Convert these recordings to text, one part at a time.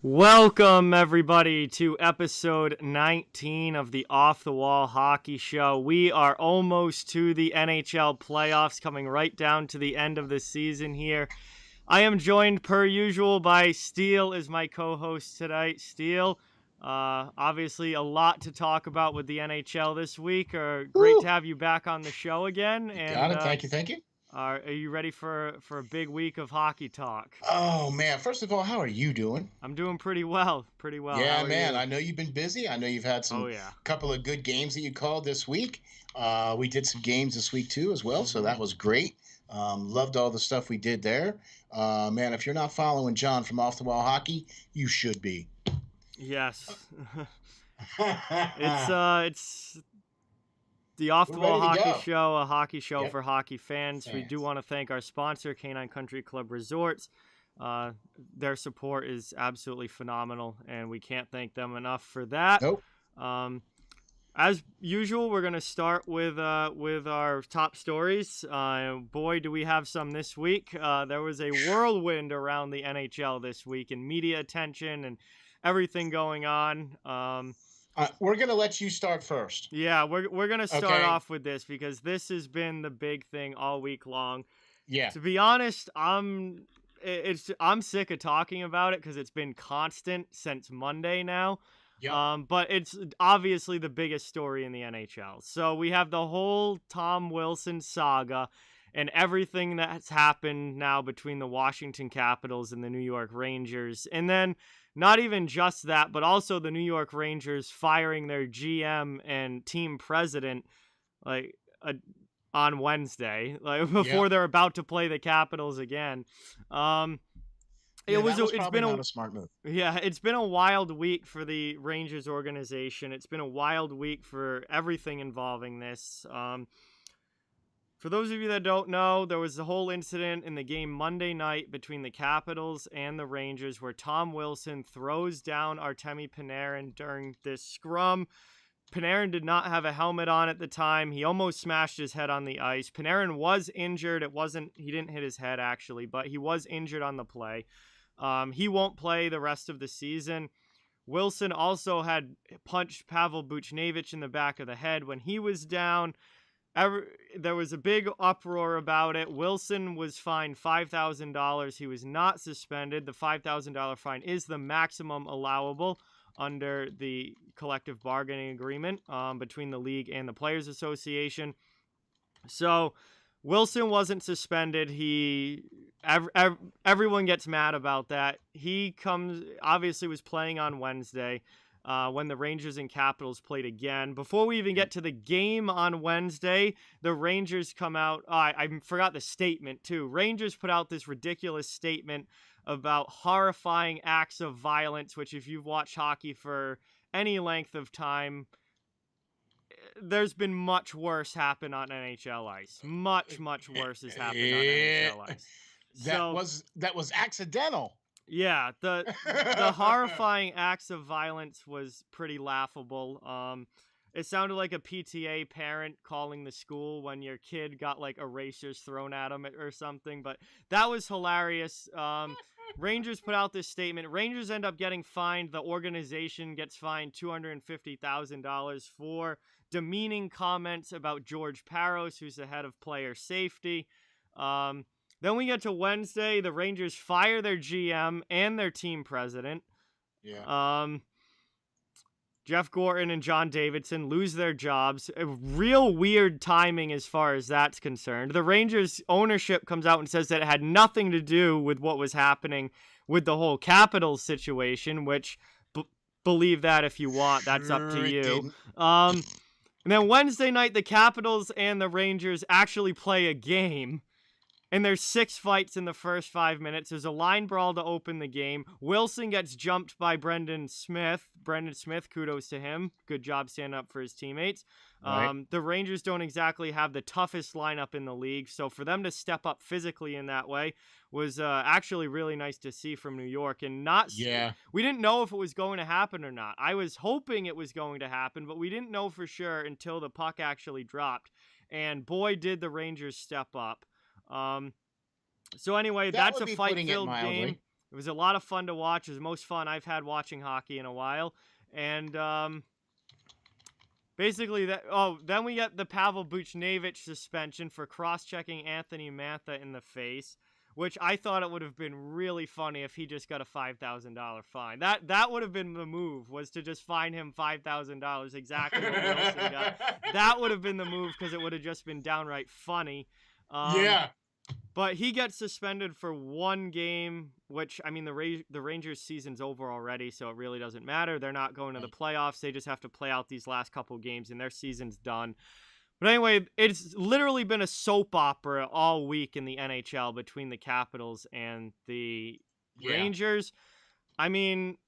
Welcome, everybody, to episode 19 of the Off the Wall Hockey Show. We are almost to the NHL playoffs, coming right down to the end of the season here. I am joined, per usual, by Steele as my co-host tonight. Steele, obviously a lot to talk about with the NHL this week. Great to have you back on the show again. Got it. Thank you. Are you ready for a big week of hockey talk? Oh, man. First of all, how are you doing? I'm doing pretty well. Yeah, man. I know you've been busy. I know you've had some couple of good games that you called this week. We did some games this week, too, as well. So that was great. Loved all the stuff we did there. Man, if you're not following John from Off the Wall Hockey, you should be. Yes. It's the Off the Wall Hockey Show, a hockey show for hockey fans. We do want to thank our sponsor, Canine Country Club Resorts. Their support is absolutely phenomenal, and we can't thank them enough for that. Nope. As usual, we're going to start with our top stories. Boy, do we have some this week. There was a whirlwind around the NHL this week in media attention and everything going on. We're going to let you start first. Yeah, we're going to start off with this because this has been the big thing all week long. Yeah. To be honest, I'm sick of talking about it because it's been constant since Monday now. Yeah. But it's obviously the biggest story in the NHL. So we have the whole Tom Wilson saga and everything that's happened now between the Washington Capitals and the New York Rangers. And then not even just that, but also the New York Rangers firing their GM and team president on Wednesday, before they're about to play the Capitals again. It's been a smart move. Yeah, it's been a wild week for the Rangers organization. It's been a wild week for everything involving this. For those of you that don't know, there was the whole incident in the game Monday night between the Capitals and the Rangers where Tom Wilson throws down Artemi Panarin during this scrum. Panarin did not have a helmet on at the time. He almost smashed his head on the ice. Panarin was injured. He didn't hit his head actually, but he was injured on the play. He won't play the rest of the season. Wilson also had punched Pavel Buchnevich in the back of the head when he was down. There was a big uproar about it. Wilson was fined $5,000. He was not suspended. The $5,000 fine is the maximum allowable under the collective bargaining agreement between the league and the Players Association. So Wilson wasn't suspended. Everyone gets mad about that. He obviously was playing on Wednesday. When the Rangers and Capitals played again. Before we even get to the game on Wednesday, the Rangers come out. I forgot the statement, too. Rangers put out this ridiculous statement about horrifying acts of violence, which if you've watched hockey for any length of time, there's been much worse happen on NHL ice. Much worse has happened on NHL ice. That was accidental. Yeah, the horrifying acts of violence was pretty laughable. It sounded like a PTA parent calling the school when your kid got like erasers thrown at him or something, but that was hilarious. Rangers put out this statement. Rangers end up getting fined. The organization gets fined $250,000 for demeaning comments about George Parros, who's the head of player safety. Then we get to Wednesday. The Rangers fire their GM and their team president. Yeah. Jeff Gorton and John Davidson lose their jobs. A real weird timing as far as that's concerned. The Rangers ownership comes out and says that it had nothing to do with what was happening with the whole Capitals situation, which believe that if you want. That's up to you. And then Wednesday night, the Capitals and the Rangers actually play a game. And there's 6 fights in the first 5 minutes. There's a line brawl to open the game. Wilson gets jumped by Brendan Smith. Brendan Smith, kudos to him. Good job standing up for his teammates. Right. The Rangers don't exactly have the toughest lineup in the league. So for them to step up physically in that way was actually really nice to see from New York. And we didn't know if it was going to happen or not. I was hoping it was going to happen, but we didn't know for sure until the puck actually dropped. And boy, did the Rangers step up. So anyway, that's a fight-filled game. It was a lot of fun to watch. It was the most fun I've had watching hockey in a while. And basically, then we get the Pavel Buchnevich suspension for cross-checking Anthony Mantha in the face, which I thought it would have been really funny if he just got a $5,000 fine. That would have been the move, was to just fine him $5,000, exactly what Wilson got. That would have been the move, because it would have just been downright funny. Yeah. But he gets suspended for one game, which, I mean, the Rangers' season's over already, so it really doesn't matter. They're not going to the playoffs. They just have to play out these last couple games, and their season's done. But anyway, it's literally been a soap opera all week in the NHL between the Capitals and the Rangers. I mean,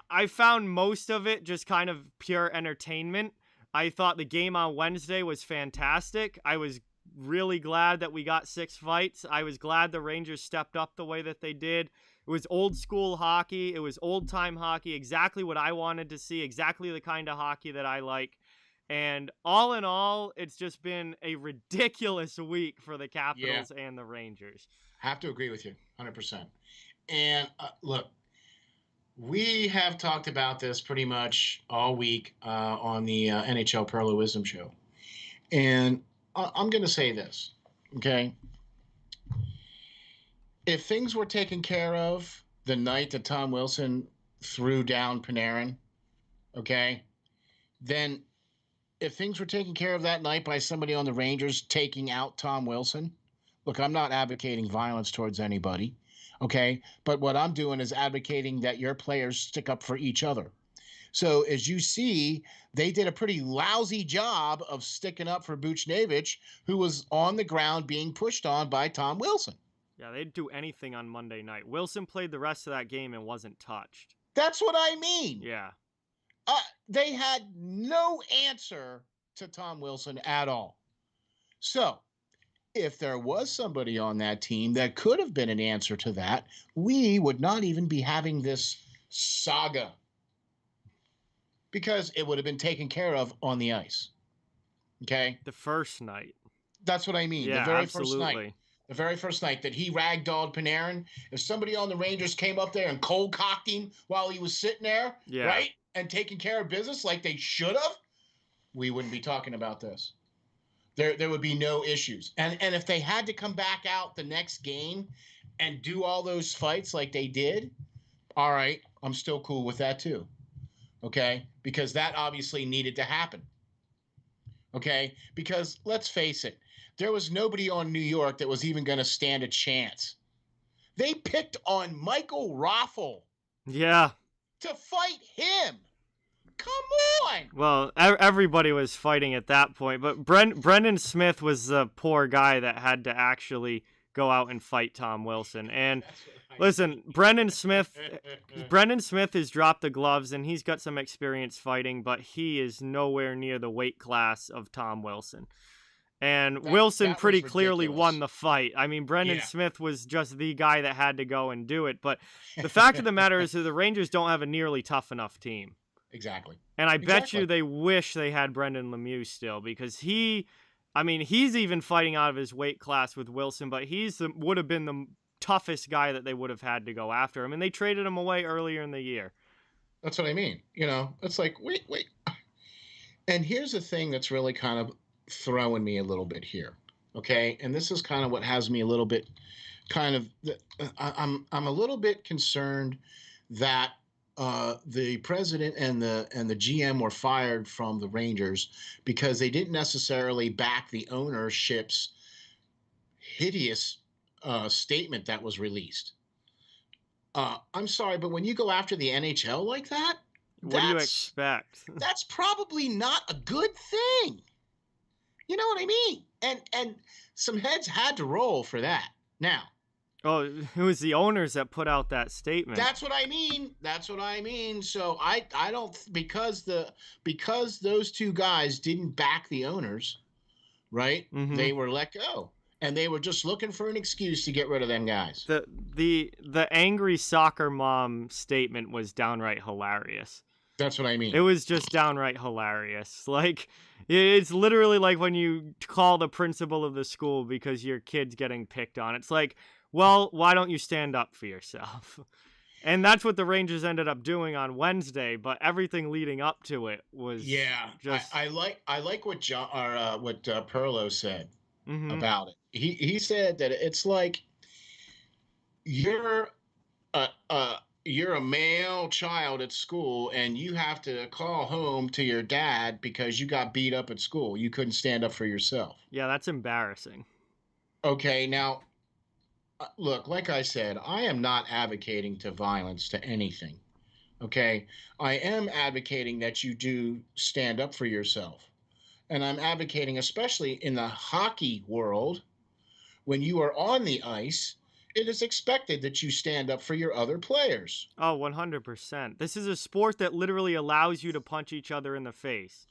I found most of it just kind of pure entertainment. I thought the game on Wednesday was fantastic. I was really glad that we got 6 fights. I was glad the Rangers stepped up the way that they did. It was old school hockey. It was old time hockey, exactly what I wanted to see, exactly the kind of hockey that I like. And all in all, it's just been a ridiculous week for the Capitals and the Rangers. Have to agree with you 100%. And look, we have talked about this pretty much all week on the NHL Parallelism show. And I'm going to say this, okay? If things were taken care of the night that Tom Wilson threw down Panarin, okay, then if things were taken care of that night by somebody on the Rangers taking out Tom Wilson, look, I'm not advocating violence towards anybody, okay? But what I'm doing is advocating that your players stick up for each other. So as you see, they did a pretty lousy job of sticking up for Buchnevich, who was on the ground being pushed on by Tom Wilson. Yeah, they'd do anything on Monday night. Wilson played the rest of that game and wasn't touched. That's what I mean. Yeah. They had no answer to Tom Wilson at all. So if there was somebody on that team that could have been an answer to that, we would not even be having this saga, because it would have been taken care of on the ice. Okay? The first night. That's what I mean. Yeah, the very absolutely. first night. The very first night that he ragdolled Panarin. If somebody on the Rangers came up there and cold cocked him while he was sitting there, right, and taking care of business like they should have, we wouldn't be talking about this. There would be no issues. And if they had to come back out the next game and do all those fights like they did, all right, I'm still cool with that too. Okay? Because that obviously needed to happen. Okay? Because let's face it, there was nobody on New York that was even going to stand a chance. They picked on Michael Raffl. Yeah. To fight him. Come on. Well, everybody was fighting at that point, but Brendan Smith was the poor guy that had to actually go out and fight Tom Wilson. And listen, Brendan Smith has dropped the gloves and he's got some experience fighting, but he is nowhere near the weight class of Tom Wilson. And Wilson pretty clearly won the fight. I mean, Brendan Smith was just the guy that had to go and do it. But the fact of the matter is that the Rangers don't have a nearly tough enough team. Exactly. And I bet you they wish they had Brendan Lemieux still, because he's even fighting out of his weight class with Wilson, but would have been the toughest guy that they would have had to go after him. And they traded him away earlier in the year. That's what I mean. You know, it's like, wait. And here's the thing that's really kind of throwing me a little bit here. Okay. And this is kind of what has me a little bit I'm a little bit concerned that the president and the GM were fired from the Rangers because they didn't necessarily back the ownership's hideous statement that was released. I'm sorry, but when you go after the NHL like that, what do you expect? That's probably not a good thing. You know what I mean? And some heads had to roll for that. Now. Oh, it was the owners that put out that statement. That's what I mean. So I don't, because those two guys didn't back the owners, right? Mm-hmm. They were let go, and they were just looking for an excuse to get rid of them guys. The angry soccer mom statement was downright hilarious. That's what I mean. It was just downright hilarious. Like, it's literally like when you call the principal of the school because your kid's getting picked on. It's like, well, why don't you stand up for yourself? And that's what the Rangers ended up doing on Wednesday, but everything leading up to it was just. I like what Perlo said Mm-hmm. about it. He said that it's like you're a male child at school and you have to call home to your dad because you got beat up at school. You couldn't stand up for yourself. Yeah, that's embarrassing. Okay, now look, like I said, I am not advocating to violence to anything. Okay, I am advocating that you do stand up for yourself. And I'm advocating, especially in the hockey world, when you are on the ice, it is expected that you stand up for your other players. Oh, 100%. This is a sport that literally allows you to punch each other in the face.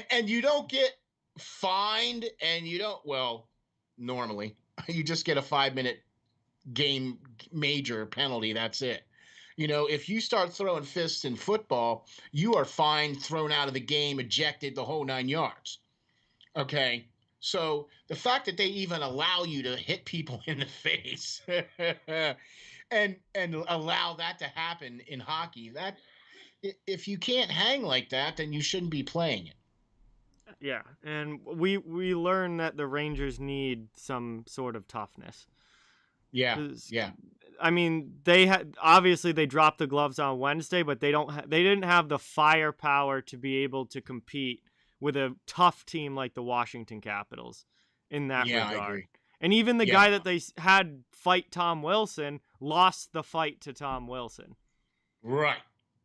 And you don't get fined, and you don't, well, normally, you just get a 5-minute game major penalty. That's it. You know, if you start throwing fists in football, you are fined, thrown out of the game, ejected, the whole 9 yards. Okay. So the fact that they even allow you to hit people in the face and allow that to happen in hockey, that if you can't hang like that, then you shouldn't be playing it. Yeah, and we learn that the Rangers need some sort of toughness. Yeah. I mean, obviously they dropped the gloves on Wednesday, but they didn't have the firepower to be able to compete with a tough team like the Washington Capitals in that regard. I agree. And even the guy that they had fight Tom Wilson lost the fight to Tom Wilson. Right.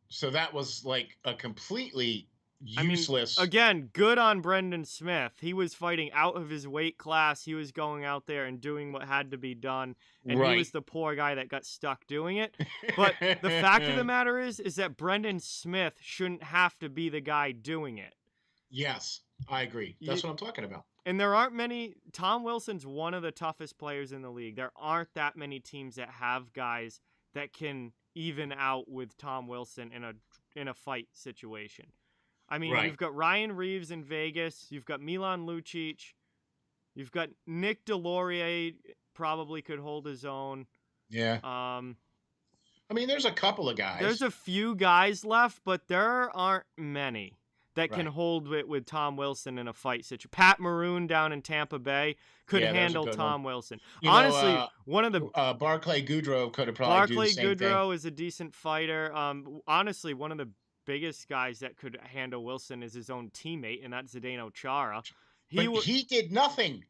So that was like a completely useless. I mean, again, good on Brendan Smith. He was fighting out of his weight class. He was going out there and doing what had to be done. And he was the poor guy that got stuck doing it. But the fact of the matter is that Brendan Smith shouldn't have to be the guy doing it. Yes, I agree. That's what I'm talking about. And there aren't many. Tom Wilson's one of the toughest players in the league. There aren't that many teams that have guys that can even out with Tom Wilson in a fight situation. I mean, you've got Ryan Reeves in Vegas. You've got Milan Lucic. You've got Nick Delorier probably could hold his own. Yeah. I mean, there's a couple of guys. There's a few guys left, but there aren't many that can hold it with Tom Wilson in a fight situation. Pat Maroon down in Tampa Bay could handle Tom Wilson. Honestly, one of the Barclay Goodrow could have probably do the same thing. Goodrow is a decent fighter. Honestly, one of the biggest guys that could handle Wilson is his own teammate, and that's Zdeno Chara. He did nothing.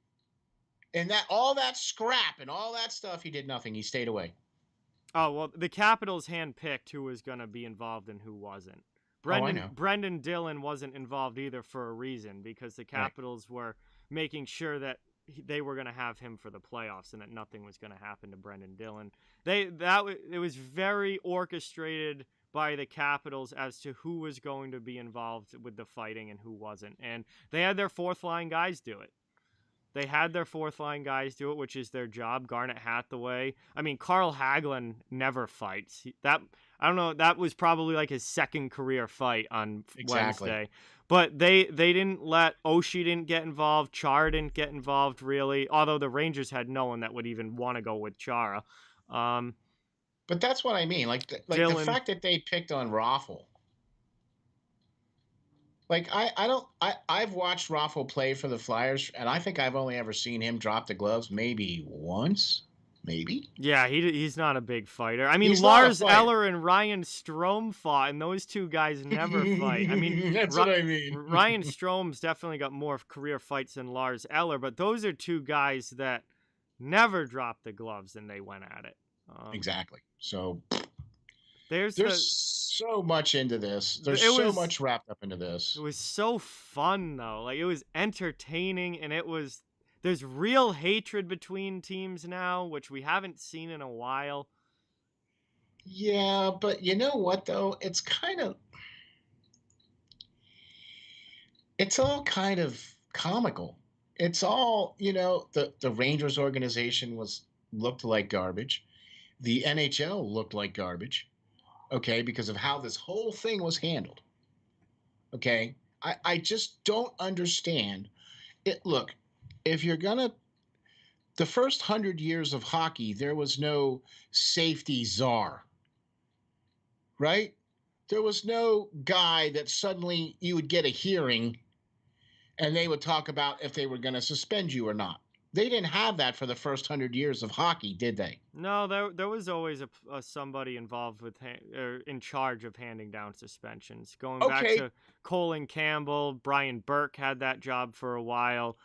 And all that scrap and all that stuff, he did nothing. He stayed away. Oh, well, the Capitals handpicked who was going to be involved and who wasn't. Brendan Dillon wasn't involved either for a reason, because the Capitals were making sure that they were going to have him for the playoffs and that nothing was going to happen to Brendan Dillon. It was very orchestrated by the Capitals as to who was going to be involved with the fighting and who wasn't. And they had their fourth line guys do it. Which is their job. Garnet Hathaway. I mean, Carl Hagelin never fights. I don't know. That was probably like his second career fight on Wednesday. But they didn't let Oshie didn't get involved. Chara didn't get involved really. Although the Rangers had no one that would even want to go with Chara. But that's what I mean. Like the fact that they picked on Raffle. Like I've watched Raffle play for the Flyers, and I think I've only ever seen him drop the gloves maybe once, maybe. Yeah, he's not a big fighter. I mean, Lars Eller and Ryan Strome fought, and those two guys never fight. I mean, that's what I mean. Ryan Strome's definitely got more career fights than Lars Eller, but those are two guys that never dropped the gloves and they went at it. Exactly. So there's so much into this. There's so much wrapped up into this. It was so fun though. Like, it was entertaining, and there's real hatred between teams now, which we haven't seen in a while. Yeah, but you know what though? It's all kind of comical. It's all, the Rangers organization looked like garbage. The NHL looked like garbage. Okay, because of how this whole thing was handled. Okay, I just don't understand it. Look, if you're gonna the first 100 years of hockey, there was no safety czar, right? There was no guy that suddenly you would get a hearing and they would talk about if they were going to suspend you or not. They didn't have that for the first 100 years of hockey, did they? No, there was always a somebody involved with or in charge of handing down suspensions. Going back to Colin Campbell, Brian Burke had that job for a while.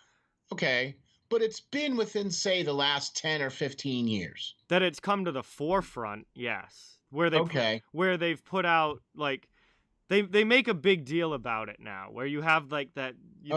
Okay, but it's been within, say, the last 10 or 15 years. That it's come to the forefront, yes. Where they've put out, like, they make a big deal about it now, where you have, like, the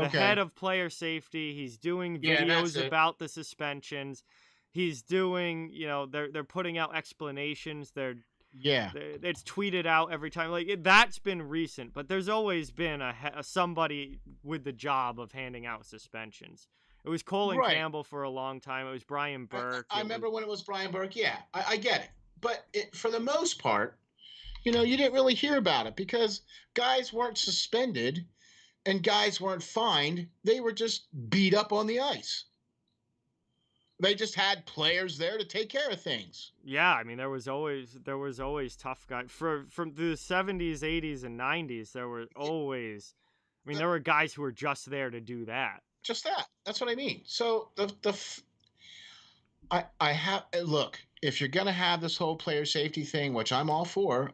head of player safety, he's doing videos about the suspensions. He's doing, they're putting out explanations. It's tweeted out every time. Like, that's been recent, but there's always been a somebody with the job of handing out suspensions. It was Colin Campbell for a long time. It was Brian Burke. I remember when it was Brian Burke. Yeah, I get it. But for the most part, you didn't really hear about it because guys weren't suspended and guys weren't fined. They were just beat up on the ice. They just had players there to take care of things. Yeah, I mean, there was always tough guys. From the 70s, 80s, and 90s, there were always. I mean, there were guys who were just there to do that. Just that. That's what I mean. So look, if you're going to have this whole player safety thing, which I'm all for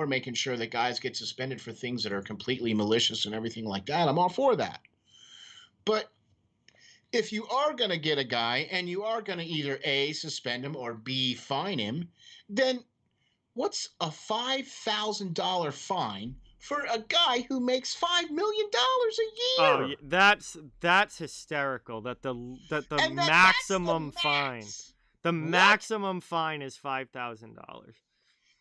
making sure that guys get suspended for things that are completely malicious and everything like that. I'm all for that. But if you are going to get a guy and you are going to either A, suspend him, or B, fine him, then what's a $5,000 fine for a guy who makes $5 million a year? Oh, that's hysterical. That the maximum fine. The maximum fine is $5,000.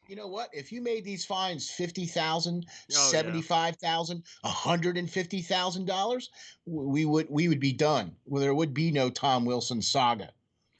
You know what? If you made these fines $50,000, $75,000, $150,000, we would be done. Well, there would be no Tom Wilson saga.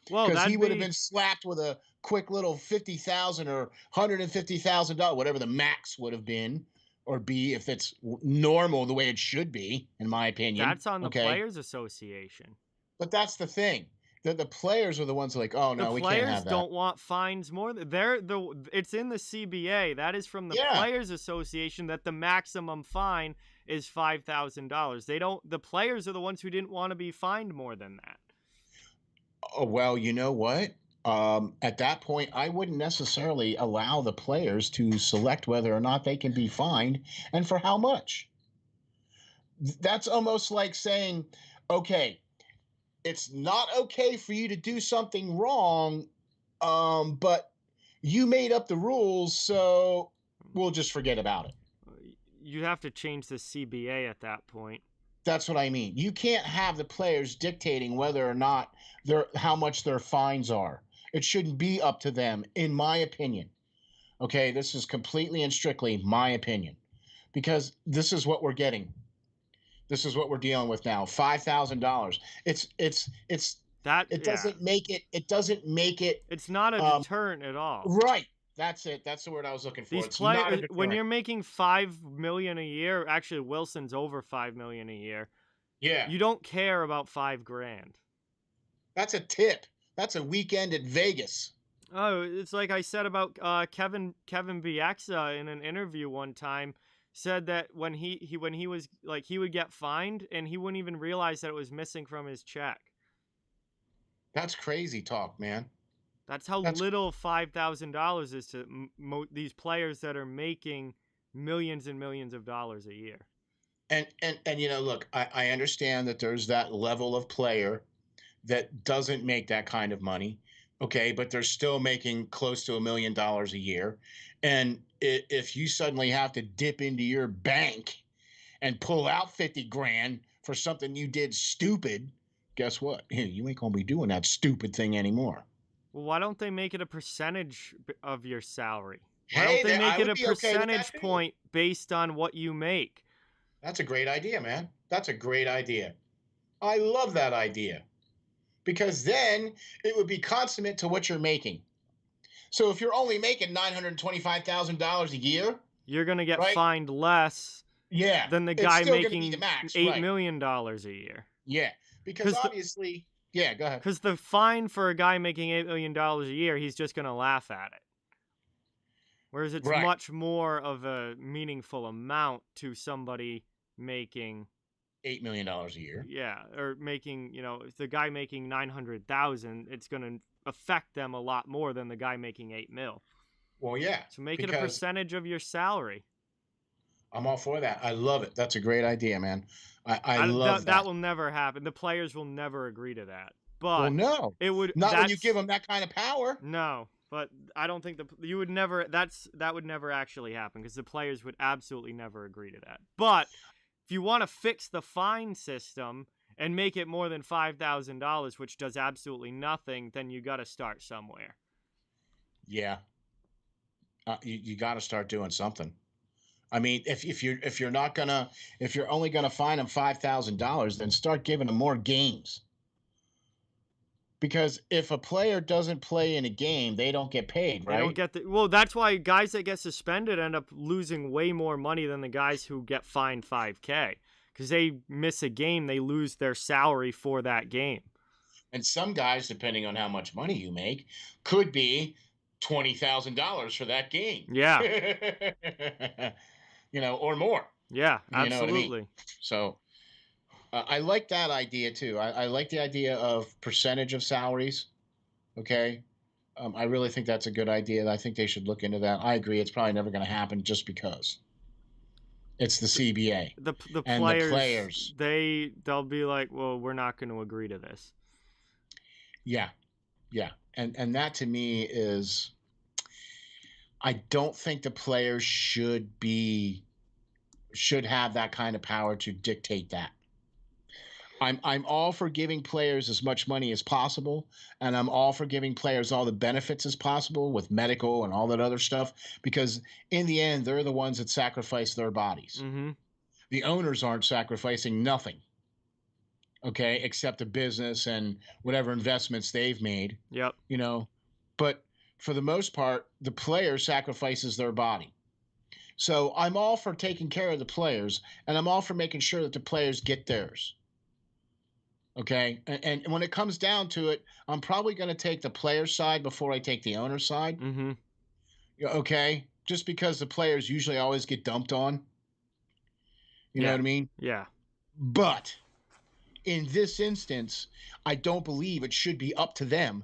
Well, because he would have been slapped with a quick little $50,000 or $150,000, whatever the max would have been, or be if it's normal the way it should be, in my opinion. That's on the Players Association. But that's the thing. The players are the ones like, oh no, we can't have that. The players don't want fines more. It's in the CBA. That is from the Players Association that the maximum fine is $5,000. The players are the ones who didn't want to be fined more than that. Oh, well, you know what? At that point, I wouldn't necessarily allow the players to select whether or not they can be fined and for how much. That's almost like saying, okay, it's not okay for you to do something wrong, but you made up the rules, so we'll just forget about it. You have to change the CBA at that point. That's what I mean. You can't have the players dictating whether or not how much their fines are. It shouldn't be up to them, in my opinion. Okay, this is completely and strictly my opinion, because this is what we're getting. This is what we're dealing with now. $5,000. It doesn't make it. It doesn't make it. It's not a deterrent at all. Right. That's it. That's the word I was looking for. These players, when you're making $5 million a year, actually Wilson's over $5 million a year. Yeah. You don't care about $5,000. That's a tip. That's a weekend at Vegas. Oh, it's like I said about Kevin Bieksa in an interview one time. Said that when he was like, he would get fined and he wouldn't even realize that it was missing from his check. That's crazy talk, man. That's how little $5,000 is to these players that are making millions and millions of dollars a year. And look, I understand that there's that level of player that doesn't make that kind of money. Okay, but they're still making close to $1 million a year. And if you suddenly have to dip into your bank and pull out $50,000 for something you did stupid, guess what? You ain't gonna be doing that stupid thing anymore. Well, why don't they make it a percentage of your salary? Why don't they make it a percentage point based on what you make? That's a great idea, man. That's a great idea. I love that idea. Because then it would be consummate to what you're making. So if you're only making $925,000 a year, you're going to get fined less than the guy making $8 million a year. Yeah, because obviously Yeah, go ahead. Because the fine for a guy making $8 million a year, he's just going to laugh at it. Whereas it's much more of a meaningful amount to somebody making $8 million a year. Yeah, or making, if the guy making $900,000, it's going to affect them a lot more than the guy making $8 million. Well, yeah. So make it a percentage of your salary. I'm all for that. I love it. That's a great idea, man. I love that. That will never happen. The players will never agree to that. But well, no, it would not when you give them that kind of power. No, but I don't think you would never. That would never actually happen because the players would absolutely never agree to that. But if you want to fix the fine system and make it more than $5,000, which does absolutely nothing, then you got to start somewhere. Yeah, you got to start doing something. I mean, if you're only gonna fine them $5,000, then start giving them more games. Because if a player doesn't play in a game, they don't get paid, right? They don't get that's why guys that get suspended end up losing way more money than the guys who get fined $5K. Because they miss a game, they lose their salary for that game. And some guys, depending on how much money you make, could be $20,000 for that game. Yeah. Or more. Yeah, absolutely. You know what I mean? So I like that idea too. I like the idea of percentage of salaries. Okay. I really think that's a good idea. I think they should look into that. I agree. It's probably never going to happen just because it's the CBA. The players, they'll be like, well, we're not going to agree to this. Yeah. Yeah. And that to me is, I don't think the players should have that kind of power to dictate that. I'm all for giving players as much money as possible, and I'm all for giving players all the benefits as possible with medical and all that other stuff, because in the end, they're the ones that sacrifice their bodies. Mm-hmm. The owners aren't sacrificing nothing, okay, except the business and whatever investments they've made. Yep. But for the most part, the player sacrifices their body. So I'm all for taking care of the players, and I'm all for making sure that the players get theirs. Okay? And when it comes down to it, I'm probably going to take the player's side before I take the owner's side. Mm-hmm. Okay? Just because the players usually always get dumped on. You know what I mean? Yeah. But in this instance, I don't believe it should be up to them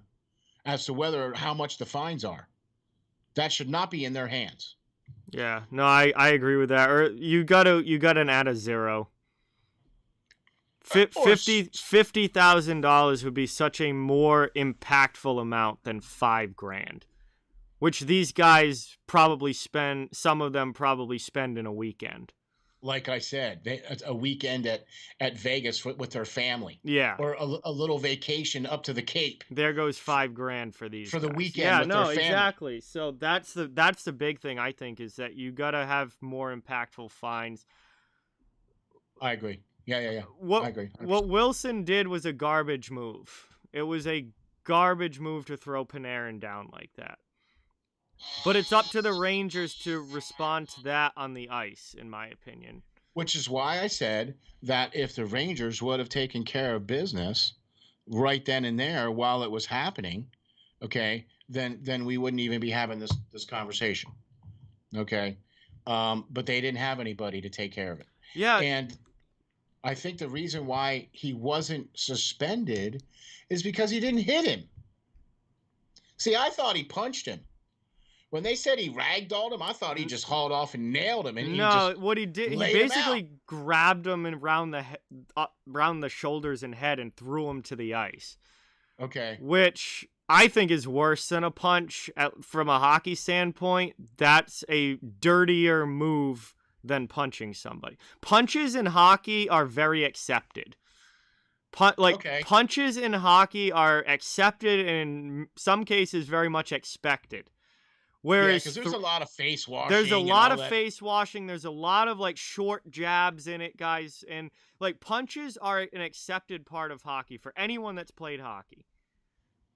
as to how much the fines are. That should not be in their hands. Yeah, no, I agree with that. Or you gotta add a zero. $50,000 would be such a more impactful amount than $5,000, which these guys probably spend. Some of them probably spend in a weekend. Like I said, a weekend at Vegas with their family. Yeah. Or a little vacation up to the Cape. There goes $5,000 for these for the guys. weekend with their family. Exactly. So that's the big thing, I think, is that you got to have more impactful fines. I agree. Yeah. I agree. 100%. What Wilson did was a garbage move. It was a garbage move to throw Panarin down like that. But it's up to the Rangers to respond to that on the ice, in my opinion. Which is why I said that if the Rangers would have taken care of business right then and there while it was happening, okay, then we wouldn't even be having this conversation. Okay? But they didn't have anybody to take care of it. Yeah. And I think the reason why he wasn't suspended is because he didn't hit him. See, I thought he punched him. When they said he ragdolled him, I thought he just hauled off and nailed him. And what he did, he basically grabbed him and around the shoulders and head and threw him to the ice. Okay. Which I think is worse than a punch from a hockey standpoint. That's a dirtier move than punching somebody. Punches in hockey are very accepted. Punches in hockey are accepted and in some cases very much expected. Whereas because there's a lot of face washing. There's a lot of face washing. There's a lot of short jabs in it, guys. And punches are an accepted part of hockey for anyone that's played hockey.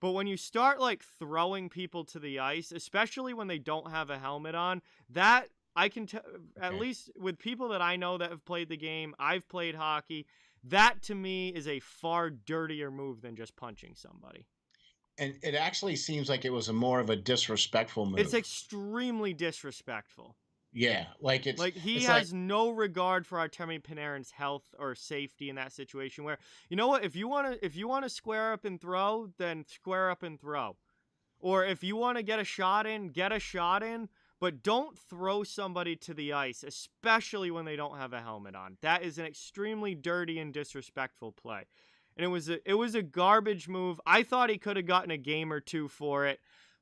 But when you start throwing people to the ice, especially when they don't have a helmet on, that I can tell, at least with people that I know that have played the game, I've played hockey, That to me is a far dirtier move than just punching somebody. And it actually seems like it was more of a disrespectful move. It's extremely disrespectful. Yeah, like he has no regard for Artemi Panarin's health or safety in that situation. Where, you know what, if you want to square up and throw, then square up and throw, or if you want to get a shot in, but don't throw somebody to the ice, especially when they don't have a helmet on. That is an extremely dirty and disrespectful play. And it was a garbage move. I thought he could have gotten a game or two for it,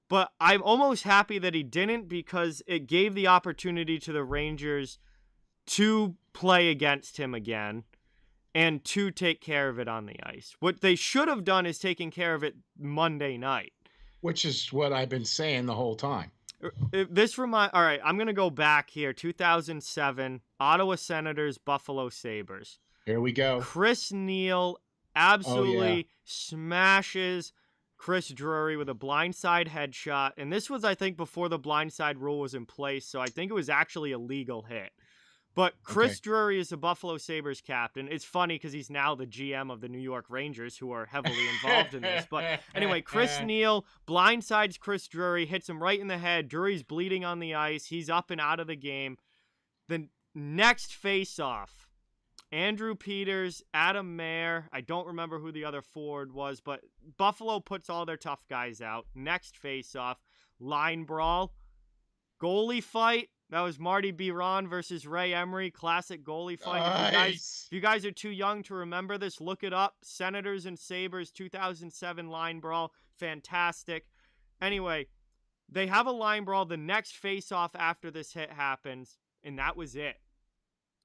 but I'm almost happy that he didn't, because it gave the opportunity to the Rangers to play against him again and to take care of it on the ice. What they should have done is taken care of it Monday night. Which is what I've been saying the whole time. All right, I'm going to go back here. 2007, Ottawa Senators, Buffalo Sabres. Here we go. Chris Neil absolutely smashes Chris Drury with a blindside headshot. And this was, I think, before the blindside rule was in place, so I think it was actually a legal hit. But Chris Drury is the Buffalo Sabres captain. It's funny because he's now the GM of the New York Rangers, who are heavily involved in this. But anyway, Chris Neil blindsides Chris Drury, hits him right in the head. Drury's bleeding on the ice. He's up and out of the game. The next face-off, Andrew Peters, Adam Mayer. I don't remember who the other forward was, but Buffalo puts all their tough guys out. Next face-off, line brawl, goalie fight. That was Marty Biron versus Ray Emery, classic goalie fight. Nice. If you guys are too young to remember this, look it up. Senators and Sabres, 2007 line brawl, fantastic. Anyway, they have a line brawl. The next face-off after this hit happens, and that was it.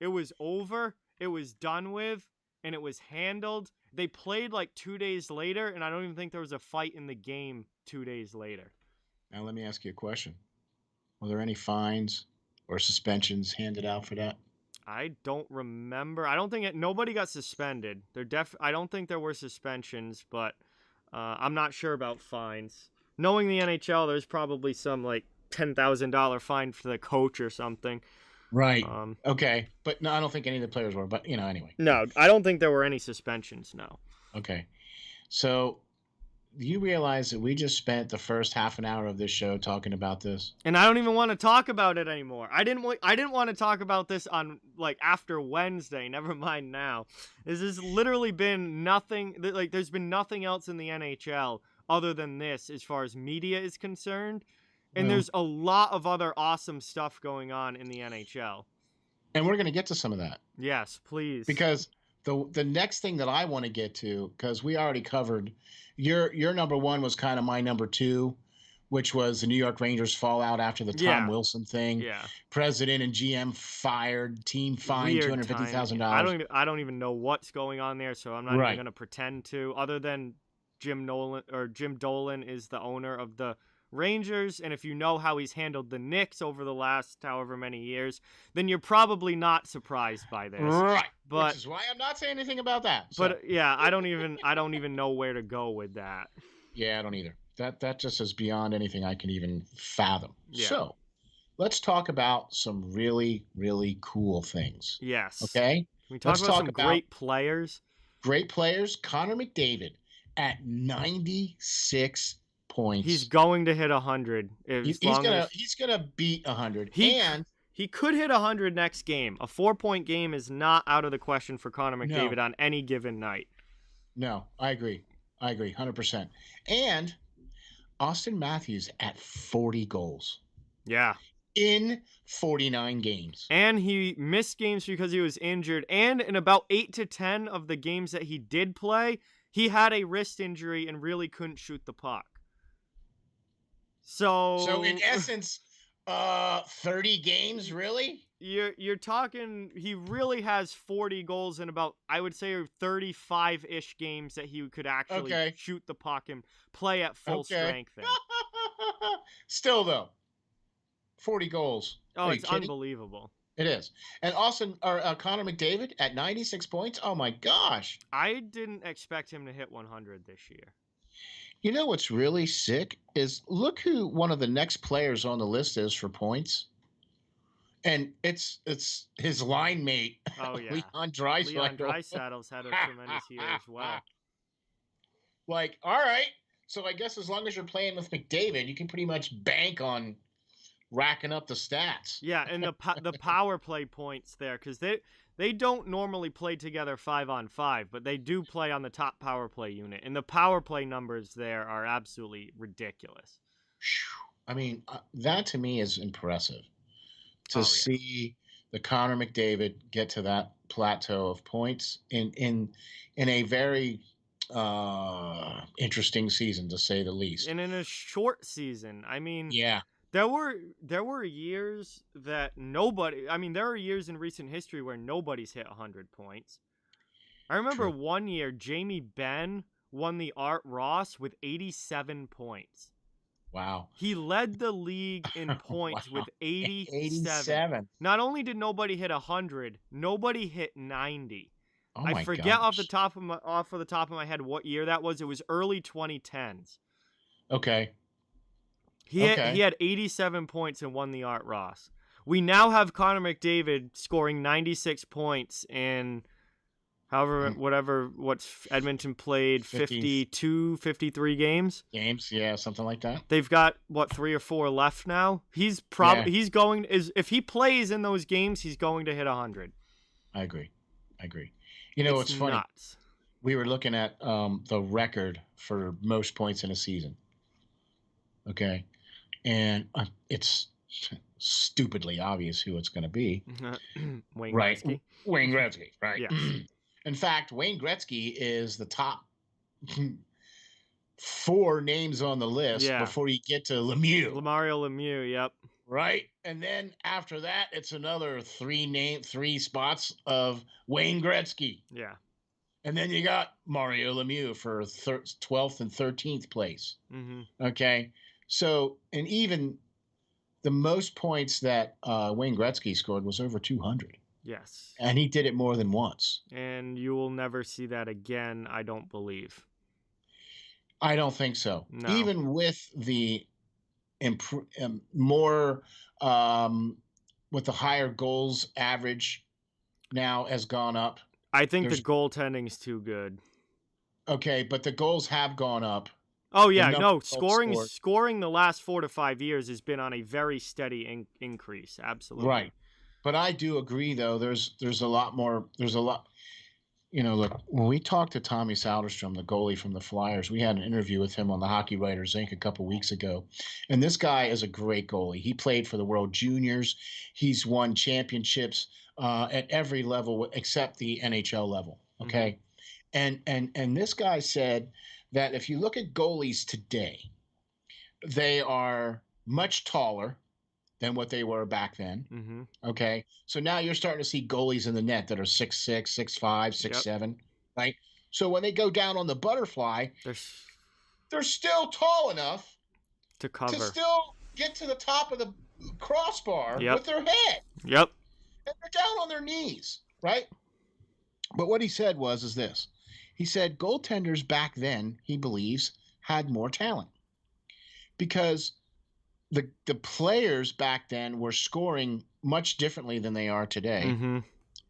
It was over. It was done with, and it was handled. They played like 2 days later, and I don't even think there was a fight in the game 2 days later. Now let me ask you a question. Were there any fines or suspensions handed out for that? I don't remember. I don't think nobody got suspended. I don't think there were suspensions, but I'm not sure about fines. Knowing the NHL, there's probably some like $10,000 fine for the coach or something. Right. Okay. But no, I don't think any of the players were, but anyway. No, I don't think there were any suspensions, no. Okay. So you realize that we just spent the first half an hour of this show talking about this? And I don't even want to talk about it anymore. I didn't want to talk about this on like after Wednesday. Never mind now. This has literally been nothing. Like there's been nothing else in the NHL other than this as far as media is concerned. And there's a lot of other awesome stuff going on in the NHL. And we're going to get to some of that. Yes, please. Because the next thing that I want to get to, because we already covered, your number one was kind of my number two, which was the New York Rangers fallout after the Tom Wilson thing. Yeah. President and GM fired, team fined $250,000. I don't even know what's going on there, so I'm not even going to pretend to. Other than Jim Dolan is the owner of the Rangers, and if you know how he's handled the Knicks over the last however many years, then you're probably not surprised by this. Right. But, which is why I'm not saying anything about that. So. But yeah, I don't even know where to go with that. Yeah, I don't either. That just is beyond anything I can even fathom. Yeah. So let's talk about some really, really cool things. Yes. Okay? Can we talk about some great players? Great players. Conor McDavid at 96 points. He's going to hit 100. He's gonna beat 100. He could hit 100 next game. A 4-point game is not out of the question for Conor McDavid on any given night. No, I agree 100%. And Austin Matthews at 40 goals. Yeah. In 49 games. And he missed games because he was injured. And in about 8 to 10 of the games that he did play, he had a wrist injury and really couldn't shoot the puck. So in essence, 30 games, really? You're talking, he really has 40 goals in about, I would say, 35-ish games that he could actually shoot the puck and play at full strength in. Still, though, 40 goals. Oh, it's unbelievable. It is. And Conor McDavid at 96 points? Oh, my gosh. I didn't expect him to hit 100 this year. You know what's really sick is look who one of the next players on the list is for points. And it's his line mate. Oh yeah, Leon Draisaitl. Leon Draisaitl's had a tremendous year as well. Like, all right, so I guess as long as you're playing with McDavid, you can pretty much bank on racking up the stats. Yeah, and the power play points there, because they don't normally play together 5-on-5, but they do play on the top power play unit, and the power play numbers there are absolutely ridiculous. I mean, that to me is impressive to see the Conor McDavid get to that plateau of points in a very interesting season, to say the least. And in a short season, I mean, yeah. There were years that there are years in recent history where nobody's hit 100 points. I remember one year Jamie Benn won the Art Ross with 87 points. Wow. He led the league in points with 87. 87. Not only did nobody hit 100, nobody hit 90. Oh I forget off the top of my head what year that was. It was early 2010s. Okay. He had 87 points and won the Art Ross. We now have Connor McDavid scoring 96 points in what's Edmonton played 52, 53 games. Yeah, something like that. They've got 3 or 4 left now. He's going if he plays in those games, he's going to hit 100. I agree. You know, it's funny. Nuts. We were looking at the record for most points in a season. Okay. And it's stupidly obvious who it's going to be. Wayne Gretzky. Wayne Gretzky, right. Yes. In fact, Wayne Gretzky is the top 4 names on the list before you get to Lemieux. Mario Lemieux, yep. Right? And then after that, it's another 3 spots of Wayne Gretzky. Yeah. And then you got Mario Lemieux for 12th and 13th place. Mm-hmm. Okay. So, and even the most points that Wayne Gretzky scored was over 200. Yes. And he did it more than once. And you will never see that again, I don't believe. I don't think so. No. Even with the more, with the higher goals average now has gone up. I think the goaltending's too good. Okay, but the goals have gone up. Oh yeah, no, scoring the last 4 to 5 years has been on a very steady increase. Absolutely. Right. But I do agree though, there's a lot more, look, when we talked to Tommy Soderstrom, the goalie from the Flyers, we had an interview with him on the Hockey Writers Inc. a couple weeks ago. And this guy is a great goalie. He played for the World Juniors. He's won championships at every level except the NHL level. Okay. Mm-hmm. And this guy said that if you look at goalies today, they are much taller than what they were back then. Mm-hmm. Okay. So now you're starting to see goalies in the net that are 6'6", 6'5", 6'7", right? So when they go down on the butterfly, they're still tall enough to cover, to still get to the top of the crossbar with their head. Yep. And they're down on their knees, right? But what he said is this. He said goaltenders back then, he believes, had more talent because the players back then were scoring much differently than they are today. Mm-hmm.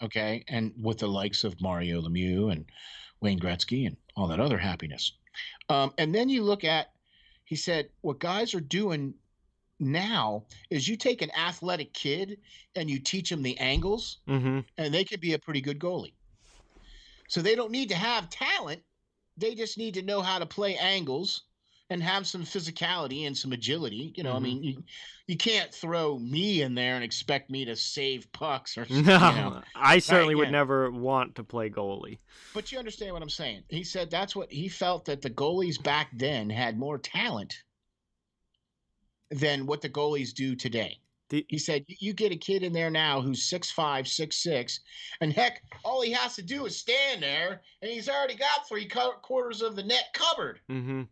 Okay. And with the likes of Mario Lemieux and Wayne Gretzky and all that other happiness. And then you look at, he said, what guys are doing now is you take an athletic kid and you teach them the angles and they could be a pretty good goalie. So they don't need to have talent. They just need to know how to play angles and have some physicality and some agility. I mean, you can't throw me in there and expect me to save pucks or no. I certainly would never want to play goalie. But you understand what I'm saying. He said that's what he felt, that the goalies back then had more talent than what the goalies do today. He said, you get a kid in there now who's 6'5", 6'6", and heck, all he has to do is stand there, and he's already got 3/4 of the net covered. Mm-hmm.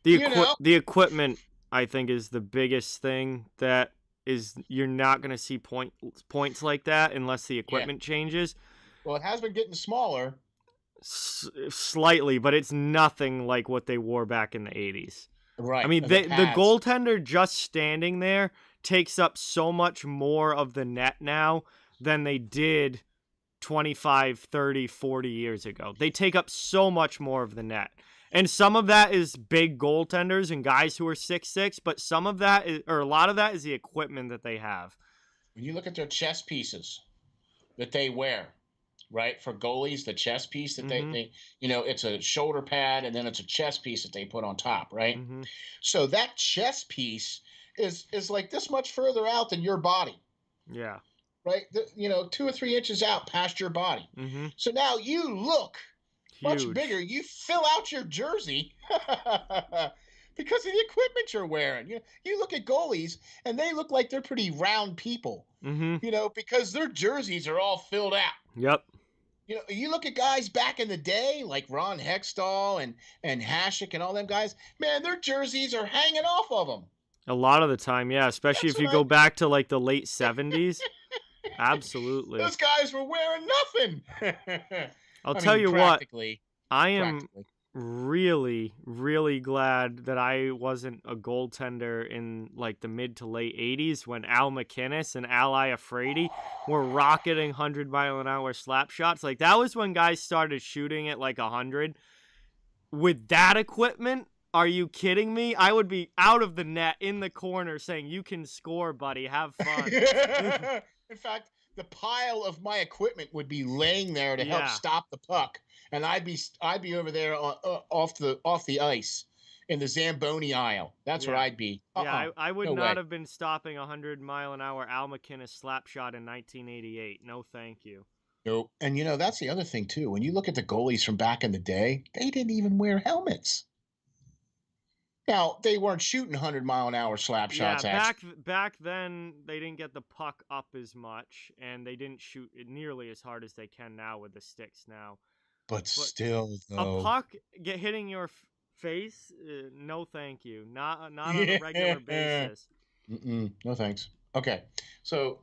The equipment, I think, is the biggest thing that is you're not going to see points like that unless the equipment changes. Well, it has been getting smaller. Slightly, but it's nothing like what they wore back in the 80s. Right. I mean, the goaltender just standing there takes up so much more of the net now than they did 25, 30, 40 years ago. They take up so much more of the net. And some of that is big goaltenders and guys who are 6'6", but some of that is, or a lot of that is the equipment that they have. When you look at their chest pieces that they wear, right? For goalies, the chest piece that they it's a shoulder pad and then it's a chest piece that they put on top, right? So that chest piece is like this much further out than your body. Yeah. Right? 2 or 3 inches out past your body. So now you look much bigger. You fill out your jersey because of the equipment you're wearing. You look at goalies and they look like they're pretty round people, because their jerseys are all filled out. Yep. You look at guys back in the day like Ron Hextall and Hasek and all them guys, man, their jerseys are hanging off of them. A lot of the time, yeah, especially if you go back to like the late 70s. Absolutely. Those guys were wearing nothing. I'll tell you what, I am really, really glad that I wasn't a goaltender in like the mid to late 80s when Al McInnes and Al Iafrate were rocketing 100-mile-an-hour slap shots. Like, that was when guys started shooting at like 100. With that equipment, are you kidding me? I would be out of the net in the corner saying, "You can score, buddy. Have fun." In fact, the pile of my equipment would be laying there to help stop the puck, and I'd be over there off the ice in the Zamboni aisle. That's where I'd be. Yeah, I would not have been stopping 100-mile-an-hour Al McInnes slap shot in 1988. No, thank you. Nope. And that's the other thing too. When you look at the goalies from back in the day, they didn't even wear helmets. Now, they weren't shooting 100-mile-an-hour slap shots. Yeah, back then, they didn't get the puck up as much, and they didn't shoot it nearly as hard as they can now with the sticks now. But still, though. A puck hitting your face? No, thank you. Not on a regular basis. No, thanks. Okay, so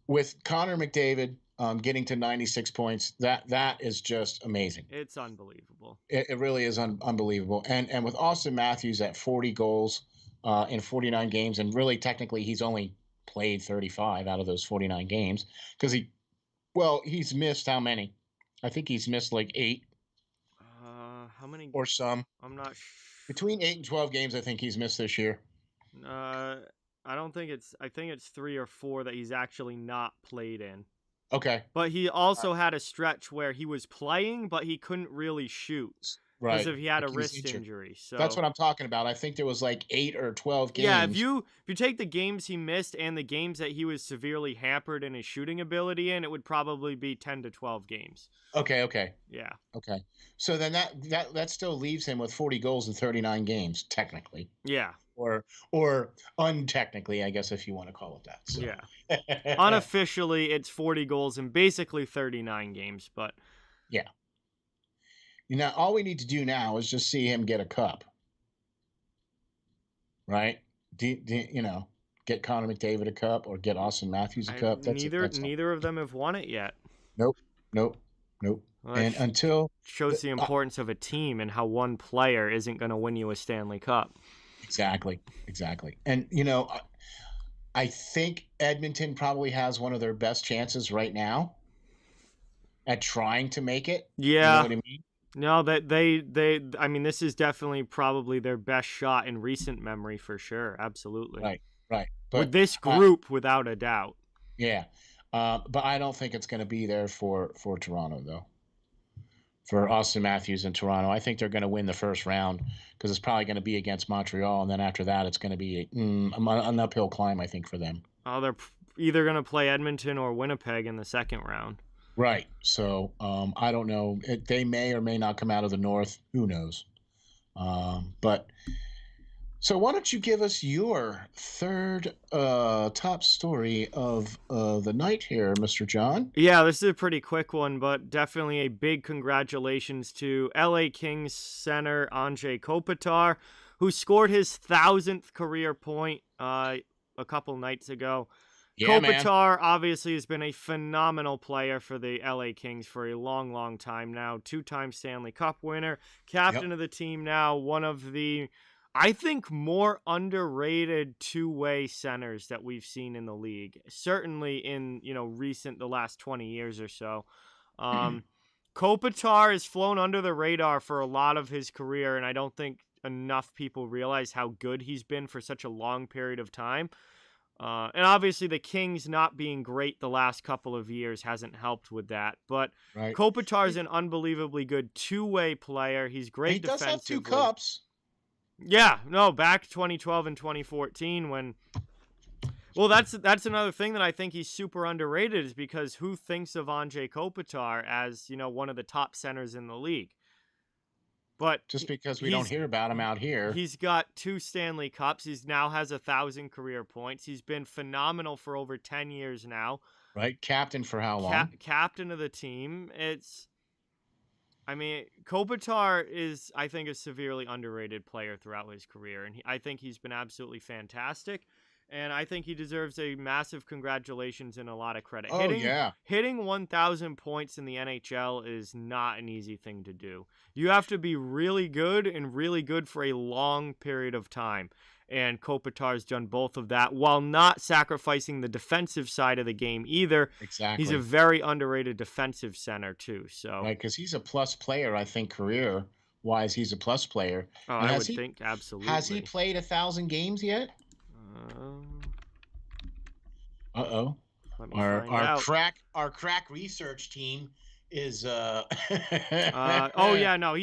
with Conor McDavid getting to 96 points, that is just amazing. It's unbelievable. It really is unbelievable. And with Austin Matthews at 40 goals in 49 games, and really technically he's only played 35 out of those 49 games because he's missed how many? I think he's missed like 8. How many? Or some. I'm not between 8 and 12 games I think he's missed this year. I think it's 3 or 4 that he's actually not played in. Okay. But he also had a stretch where he was playing, but he couldn't really shoot. Right. Because he had a wrist injury. So that's what I'm talking about. I think there was like 8 or 12 games. Yeah, if you take the games he missed and the games that he was severely hampered in his shooting ability in, it would probably be 10 to 12 games. Okay. Yeah. Okay. So then that still leaves him with 40 goals in 39 games, technically. Yeah. Or untechnically, I guess, if you want to call it that. So. Yeah. Unofficially, it's 40 goals in basically 39 games, but yeah. All we need to do now is just see him get a cup, right? Get Conor McDavid a cup or get Austin Matthews a cup. Neither of them have won it yet. Nope. Well, and until shows the importance of a team and how one player isn't going to win you a Stanley Cup. Exactly. And I think Edmonton probably has one of their best chances right now at trying to make it. Yeah. You know what I mean? No, I mean, this is definitely probably their best shot in recent memory for sure. Absolutely. Right. But, with this group, without a doubt. Yeah. But I don't think it's going to be there for Toronto, though. For Austin Matthews and Toronto. I think they're going to win the first round because it's probably going to be against Montreal. And then after that, it's going to be an uphill climb, I think, for them. Oh, they're either going to play Edmonton or Winnipeg in the second round. Right. So I don't know. They may or may not come out of the North. Who knows? But so why don't you give us your third top story of the night here, Mr. John? Yeah, this is a pretty quick one, but definitely a big congratulations to LA Kings center Anze Kopitar, who scored his 1,000th career point a couple nights ago. Yeah, Kopitar obviously has been a phenomenal player for the LA Kings for a long, long time now. 2-time Stanley Cup winner, captain of the team now, one of the I think more underrated two-way centers that we've seen in the league, certainly in, the last 20 years or so. Kopitar has flown under the radar for a lot of his career, and I don't think enough people realize how good he's been for such a long period of time. And obviously the Kings not being great the last couple of years hasn't helped with that. But right. Kopitar's an unbelievably good two-way player. He's great defensively. He does have 2 cups. Yeah, no, back 2012 and 2014 when... Well, that's another thing that I think he's super underrated is because who thinks of Anze Kopitar as, one of the top centers in the league? But just because we don't hear about him out here. He's got 2 Stanley Cups. He now has 1,000 career points. He's been phenomenal for over 10 years now. Right. Captain for how long? Captain of the team. Kopitar is, I think, a severely underrated player throughout his career. And I think he's been absolutely fantastic. And I think he deserves a massive congratulations and a lot of credit. Hitting 1,000 points in the NHL is not an easy thing to do. You have to be really good and really good for a long period of time. And Kopitar's done both of that while not sacrificing the defensive side of the game either. Exactly. He's a very underrated defensive center too. So right, because he's a plus player, I think, career-wise, he's a plus player. Oh, I would think absolutely. Has he played 1,000 games yet? Our crack research team is he's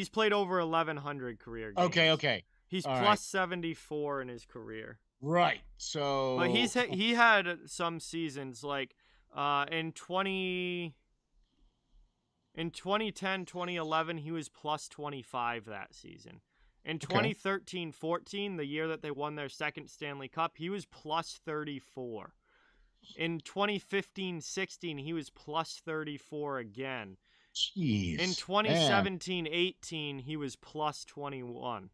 played over 1,100 career games. Okay. He's all plus right. 74 in his career. Right. So but he had some seasons like in 2010, 2011 he was plus 25 that season. In 2013-14, the year that they won their second Stanley Cup, he was plus 34. In 2015-16, he was plus 34 again. Jeez. In 2017-18, he was plus 21.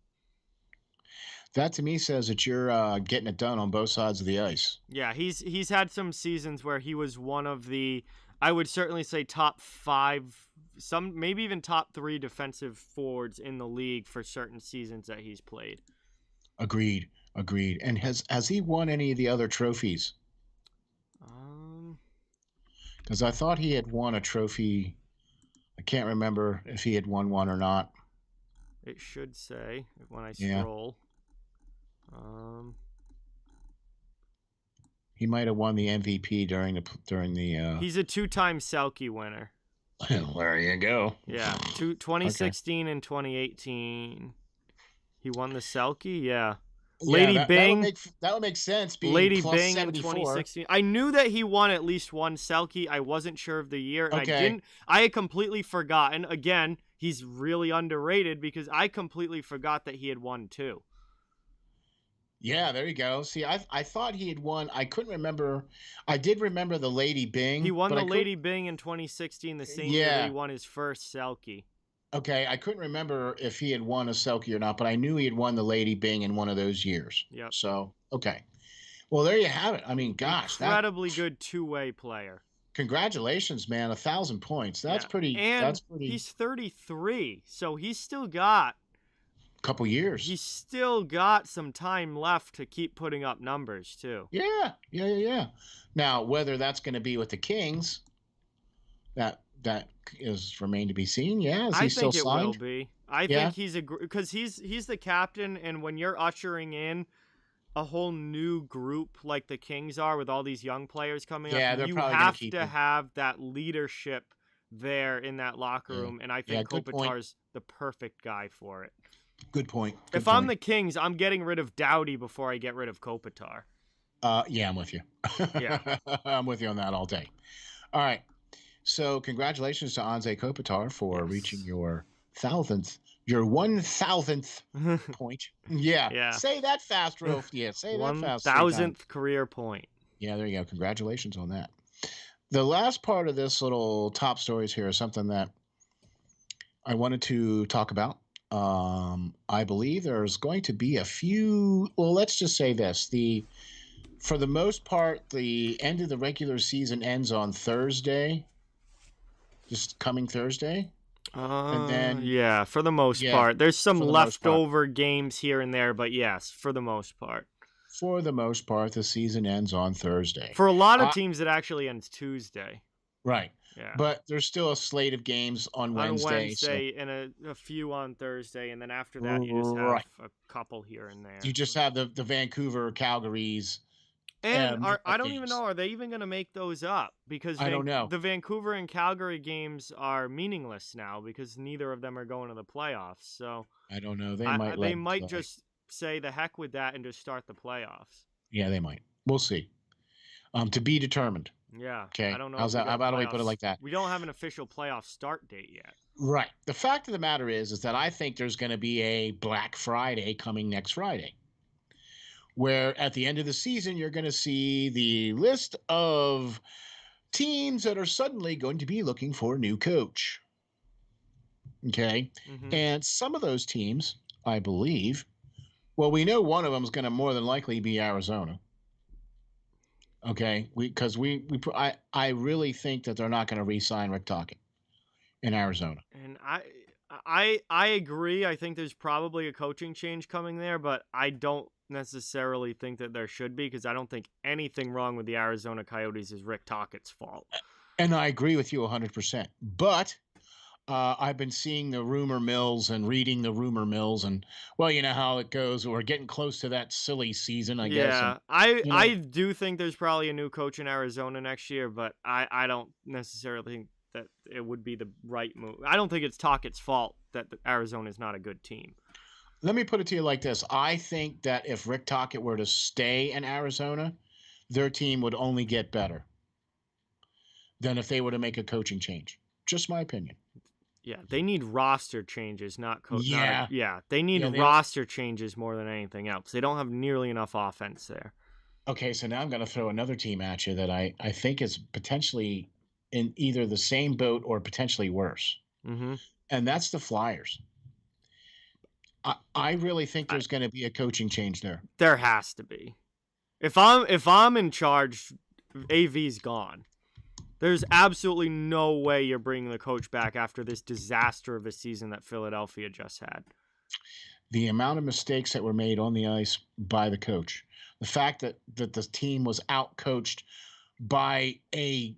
That to me says that you're getting it done on both sides of the ice. Yeah, he's had some seasons where he was one of the, I would certainly say top 5, some maybe even top 3 defensive forwards in the league for certain seasons that he's played. Agreed. And has he won any of the other trophies? Because I thought he had won a trophy. I can't remember if he had won one or not. It should say when I scroll. He might have won the MVP during the. He's a 2-time Selke winner. There you go. Yeah, 2016 and 2018. He won the Selke. Yeah. Lady Bing. That would make sense. Being Lady plus Bing 74. in 2016. I knew that he won at least one Selke. I wasn't sure of the year. And I had completely forgotten. Again, he's really underrated because I completely forgot that he had won 2. Yeah, there you go. See, I thought he had won. I couldn't remember. I did remember the Lady Bing. He won the Lady Bing in 2016, the same year that he won his first Selke. Okay, I couldn't remember if he had won a Selke or not, but I knew he had won the Lady Bing in one of those years. Yep. So, okay. Well, there you have it. I mean, gosh. Incredibly good two-way player. Congratulations, man. 1,000 points. That's pretty. And that's pretty. He's 33, so he's still got couple years. He's still got some time left to keep putting up numbers too. Yeah. Now, whether that's going to be with the Kings, that is remain to be seen. Yeah, is he still signed? I think it will be. I think he's because he's the captain, and when you're ushering in a whole new group like the Kings are with all these young players coming up, you have to have that leadership there in that locker room, and I think Kopitar's the perfect guy for it. Good point. If I'm the Kings, I'm getting rid of Doughty before I get rid of Kopitar. Yeah, I'm with you. Yeah. I'm with you on that all day. All right. So congratulations to Anze Kopitar for reaching your 1,000th point. Yeah. Say that fast, Rolf. Yeah, say that fast. 1,000th career point. Yeah, there you go. Congratulations on that. The last part of this little top stories here is something that I wanted to talk about. I believe there's going to be a few. Well, let's just say this: for the most part, the end of the regular season ends on Thursday. Just coming Thursday. And then yeah, for the most part. There's some leftover games here and there, but yes, for the most part. For the most part, the season ends on Thursday. For a lot of teams, it actually ends Tuesday. Right. Yeah. But there's still a slate of games on Wednesday. And a few on Thursday, and then after that, you just have a couple here and there. You just have the Vancouver, Calgary's. And I don't even know, are they even going to make those up? Because I don't know. The Vancouver and Calgary games are meaningless now because neither of them are going to the playoffs. So I don't know. They might just say the heck with that and just start the playoffs. Yeah, they might. We'll see. To be determined. Yeah. Okay. I don't know. How about we put it like that? We don't have an official playoff start date yet. Right. The fact of the matter is that I think there's going to be a Black Friday coming next Friday, where at the end of the season, you're going to see the list of teams that are suddenly going to be looking for a new coach. Okay. Mm-hmm. And some of those teams, I believe, well, we know one of them is going to more than likely be Arizona. Okay. I really think that they're not going to re-sign Rick Tocchet in Arizona. And I agree. I think there's probably a coaching change coming there, but I don't necessarily think that there should be because I don't think anything wrong with the Arizona Coyotes is Rick Tocchet's fault. And I agree with you 100%. But I've been seeing the rumor mills and reading the rumor mills, and well, you know how it goes. We're getting close to that silly season, I guess. Yeah, I do think there's probably a new coach in Arizona next year, but I don't necessarily think that it would be the right move. I don't think it's Tocchet's fault that Arizona is not a good team. Let me put it to you like this. I think that if Rick Tocchet were to stay in Arizona, their team would only get better than if they were to make a coaching change. Just my opinion. Yeah, they need roster changes, not coach. Yeah. They need roster changes more than anything else. They don't have nearly enough offense there. Okay, so now I'm going to throw another team at you that I think is potentially in either the same boat or potentially worse. Mm-hmm. And that's the Flyers. I really think there's going to be a coaching change there. There has to be. If I'm in charge, AV's gone. There's absolutely no way you're bringing the coach back after this disaster of a season that Philadelphia just had. The amount of mistakes that were made on the ice by the coach, the fact that the team was out-coached by a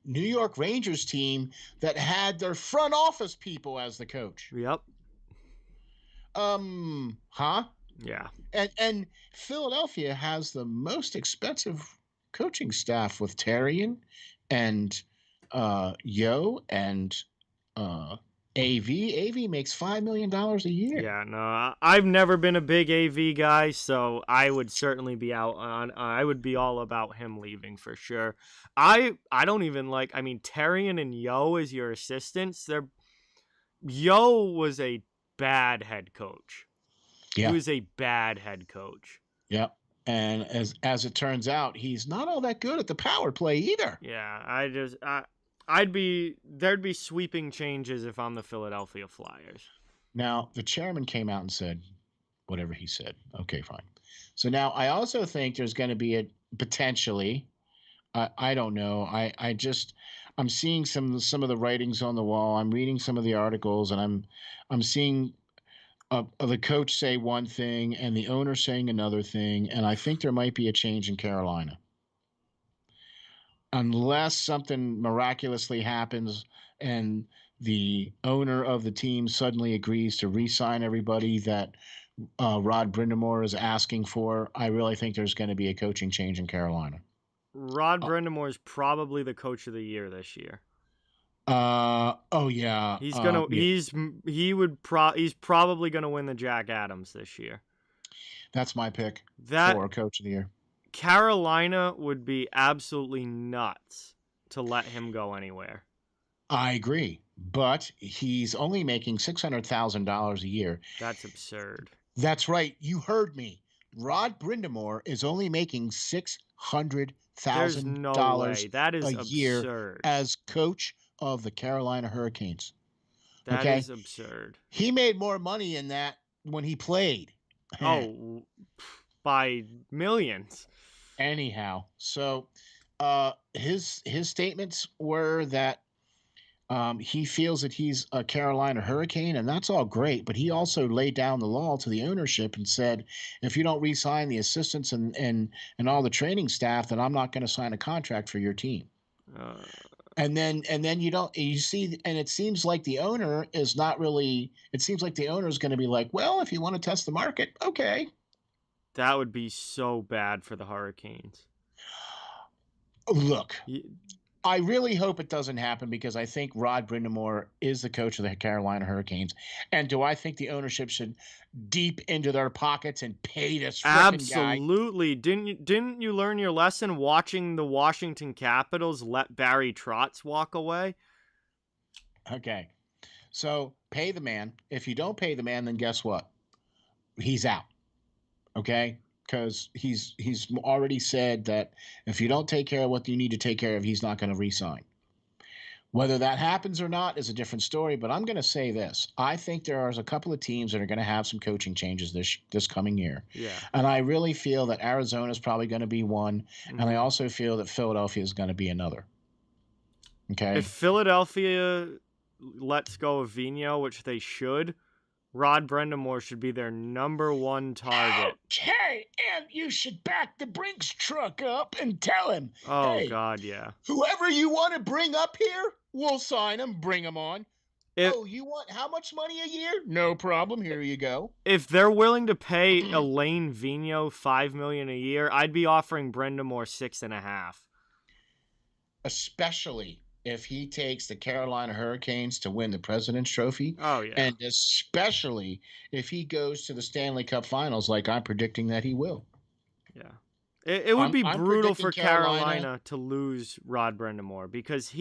New York Rangers team that had their front office people as the coach. Yep. Yeah. And Philadelphia has the most expensive coaching staff with Therrien and Yo and AV. AV makes $5 million a year. Yeah, no, I've never been a big AV guy, so I would certainly be out on. I would be all about him leaving for sure. I don't even like. I mean, Therrien and Yo as your assistants. Yo was a bad head coach. Yeah. He was a bad head coach. Yeah. And as it turns out, he's not all that good at the power play either. Yeah, there'd be sweeping changes if I'm the Philadelphia Flyers. Now, the chairman came out and said whatever he said. Okay, fine. So now I also think there's going to be a potentially, I don't know. I'm seeing some of the writings on the wall. I'm reading some of the articles, and I'm seeing the coach say one thing and the owner saying another thing, and I think there might be a change in Carolina. Unless something miraculously happens and the owner of the team suddenly agrees to re-sign everybody that Rod Brind'Amour is asking for, I really think there's going to be a coaching change in Carolina. Rod Brind'Amour is probably the coach of the year this year. Oh yeah. He's probably gonna win the Jack Adams this year. That's my pick for coach of the year. Carolina would be absolutely nuts to let him go anywhere. I agree, but he's only making $600,000 a year. That's absurd. That's right. You heard me. Rod Brind'Amour is only making $600,000 a year as coach of the Carolina Hurricanes. That is absurd. He made more money in that when he played. Oh, by millions. Anyhow, so his statements were that He feels that he's a Carolina Hurricane, and that's all great. But he also laid down the law to the ownership and said, if you don't re-sign the assistants and all the training staff, then I'm not going to sign a contract for your team. And then you see, and it seems like the owner is not really. It seems like the owner is going to be like, well, if you want to test the market, okay. That would be so bad for the Hurricanes. Look. I really hope it doesn't happen because I think Rod Brind'Amour is the coach of the Carolina Hurricanes. And do I think the ownership should deep into their pockets and pay this frickin' guy? Absolutely. Didn't you learn your lesson watching the Washington Capitals let Barry Trotz walk away? Okay. So pay the man. If you don't pay the man, then guess what? He's out. Okay? Because he's already said that if you don't take care of what you need to take care of, he's not going to re-sign. Whether that happens or not is a different story, but I'm going to say this. I think there are a couple of teams that are going to have some coaching changes this coming year. Yeah. And I really feel that Arizona is probably going to be one, and I also feel that Philadelphia is going to be another. Okay? If Philadelphia lets go of Vigneault, which they should, Rod Brind'Amour should be their number one target. Hey, and you should back the Brinks truck up and tell him, oh, hey, God, yeah. Whoever you want to bring up here, we'll sign him, bring him on. You want how much money a year? No problem. Here you go. If they're willing to pay Alain Vigneault $5 million a year, I'd be offering Brind'Amour $6.5. Especially if he takes the Carolina Hurricanes to win the President's Trophy. Oh, yeah. And especially if he goes to the Stanley Cup Finals like I'm predicting that he will. Yeah. It would be brutal for Carolina to lose Rod Brind'Amour because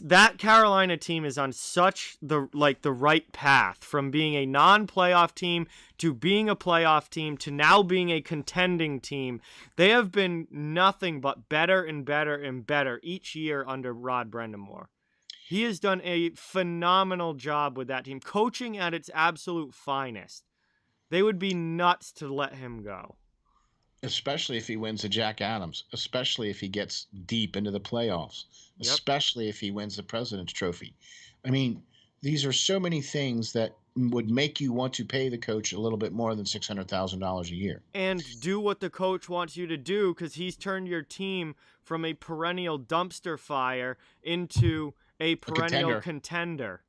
that Carolina team is on such the right path from being a non-playoff team to being a playoff team to now being a contending team. They have been nothing but better and better and better each year under Rod Brind'Amour. He has done a phenomenal job with that team, coaching at its absolute finest. They would be nuts to let him go. Especially if he wins the Jack Adams, especially if he gets deep into the playoffs, especially if he wins the President's Trophy. I mean, these are so many things that would make you want to pay the coach a little bit more than $600,000 a year. And do what the coach wants you to do because he's turned your team from a perennial dumpster fire into a perennial contender.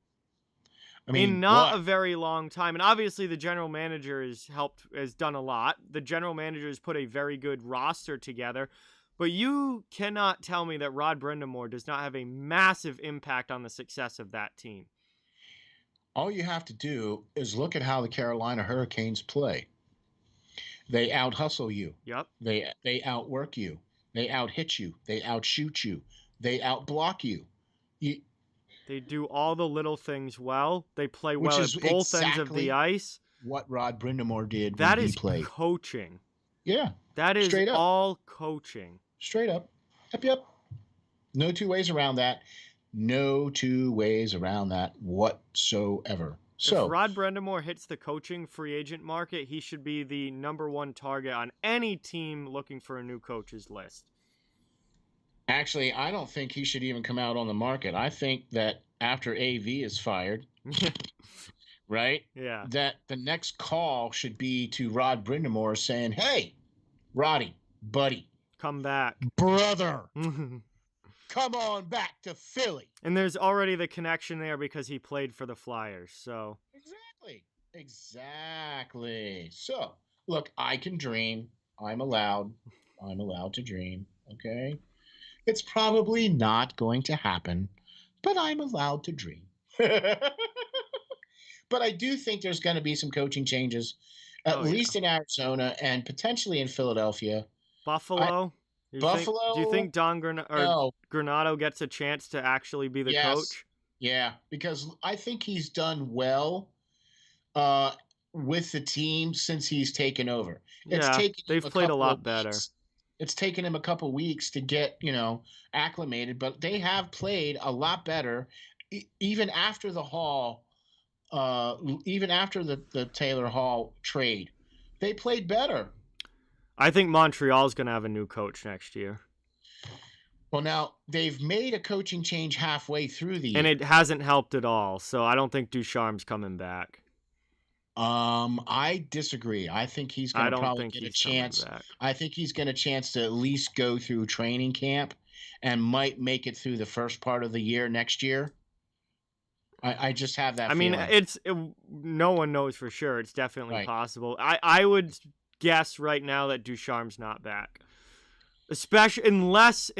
I mean, in not a very long time. And obviously the general manager has done a lot. The general manager has put a very good roster together. But you cannot tell me that Rod Brind'Amour does not have a massive impact on the success of that team. All you have to do is look at how the Carolina Hurricanes play. They out-hustle you. Yep. They outwork you. They out-hit you. They outshoot you. They out-block you. They do all the little things well. They play well at both ends of the ice. What Rod Brind'Amour did when he played. That is coaching. Yeah. That is all coaching. Straight up. Yep. No two ways around that. No two ways around that whatsoever. So, if Rod Brind'Amour hits the coaching free agent market, he should be the number one target on any team looking for a new coach's list. Actually, I don't think he should even come out on the market. I think that after AV is fired, right? Yeah. That the next call should be to Rod Brind'Amour saying, hey, Roddy, buddy. Come back. Brother. Come on back to Philly. And there's already the connection there because he played for the Flyers, so. Exactly. So, look, I can dream. I'm allowed to dream, okay? It's probably not going to happen, but I'm allowed to dream. But I do think there's going to be some coaching changes, at least in Arizona and potentially in Philadelphia. Buffalo? Do you think Don Granato gets a chance to actually be the coach? Yeah, because I think he's done well with the team since he's taken over. They've played a lot better. It's taken him a couple weeks to get, acclimated, but they have played a lot better even after the Taylor Hall trade. They played better. I think Montreal's going to have a new coach next year. Well, now they've made a coaching change halfway through the year. And it hasn't helped at all. So I don't think Ducharme's coming back. I disagree. I think he's going to probably get a chance. I think he's going to chance to at least go through training camp and might make it through the first part of the year next year. I just have that feeling. No one knows for sure. It's definitely possible. I would guess right now that Ducharme's not back. Especially unless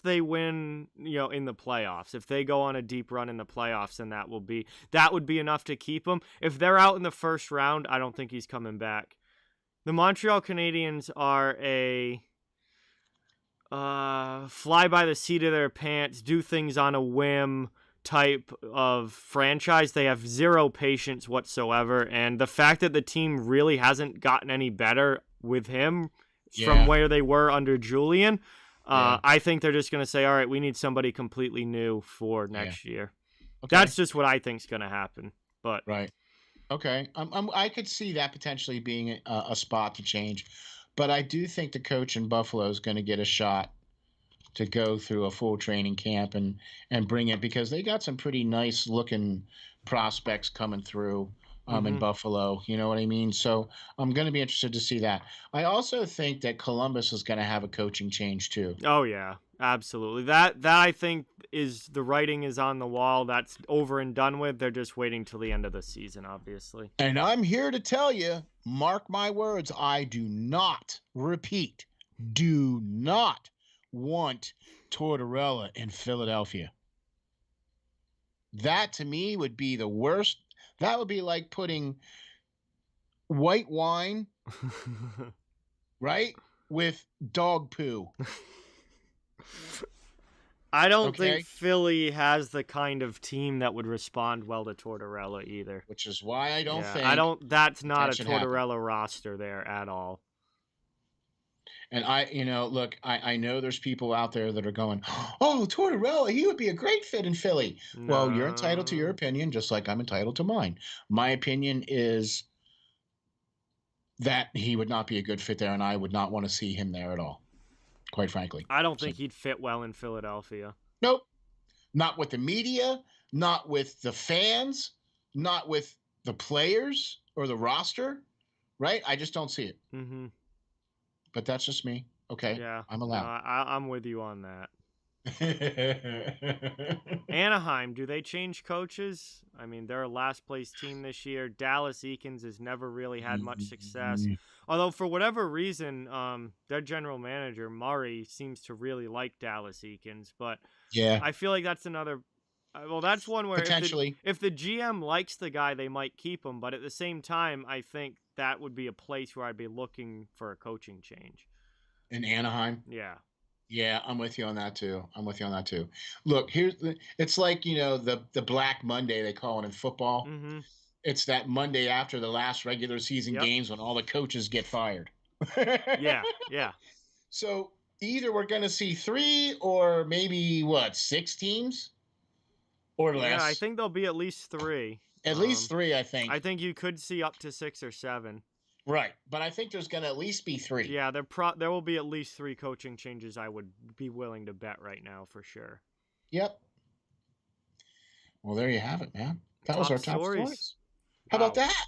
they win, in the playoffs. If they go on a deep run in the playoffs, then that would be enough to keep him. If they're out in the first round, I don't think he's coming back. The Montreal Canadiens are a fly by the seat of their pants, do things on a whim type of franchise. They have zero patience whatsoever, and the fact that the team really hasn't gotten any better with him from where they were under Julian, I think they're just going to say, all right, we need somebody completely new for next year. Okay. That's just what I think is going to happen. But right. Okay. I could see that potentially being a spot to change, but I do think the coach in Buffalo is going to get a shot to go through a full training camp and bring it, because they got some pretty nice looking prospects coming through in Buffalo. You know what I mean? So I'm going to be interested to see that. I also think that Columbus is going to have a coaching change too. Oh yeah, absolutely. That I think is the writing is on the wall. That's over and done with. They're just waiting till the end of the season, obviously. And I'm here to tell you, mark my words, I do not want Tortorella in Philadelphia. That to me would be the worst. That would be like putting white wine, right, with dog poo. I don't think Philly has the kind of team that would respond well to Tortorella either. Which is why I don't think that's not a Tortorella roster there at all. And look, I know there's people out there that are going, oh, Tortorella, he would be a great fit in Philly. No. Well, you're entitled to your opinion, just like I'm entitled to mine. My opinion is that he would not be a good fit there, and I would not want to see him there at all, quite frankly. I don't think he'd fit well in Philadelphia. Nope. Not with the media, not with the fans, not with the players or the roster, right? I just don't see it. Mm-hmm. But that's just me. Okay. Yeah. I'm allowed. I'm with you on that. Anaheim, do they change coaches? I mean, they're a last place team this year. Dallas Eakins has never really had much success. Although for whatever reason, their general manager, Murray, seems to really like Dallas Eakins. But yeah, I feel like that's another. Well, that's one where potentially, if the GM likes the guy, they might keep him. But at the same time, I think that would be a place where I'd be looking for a coaching change. In Anaheim? Yeah. Yeah, I'm with you on that too. Look, it's like, the Black Monday they call it in football. Mm-hmm. It's that Monday after the last regular season games when all the coaches get fired. Yeah. So either we're going to see 3 or maybe 6 teams or less. Yeah, I think there'll be at least 3. At least 3, I think. I think you could see up to 6 or 7. Right, but I think there's going to at least be 3. Yeah, there will be at least 3 coaching changes. I would be willing to bet right now for sure. Yep. Well, there you have it, man. That was our top stories. How about that?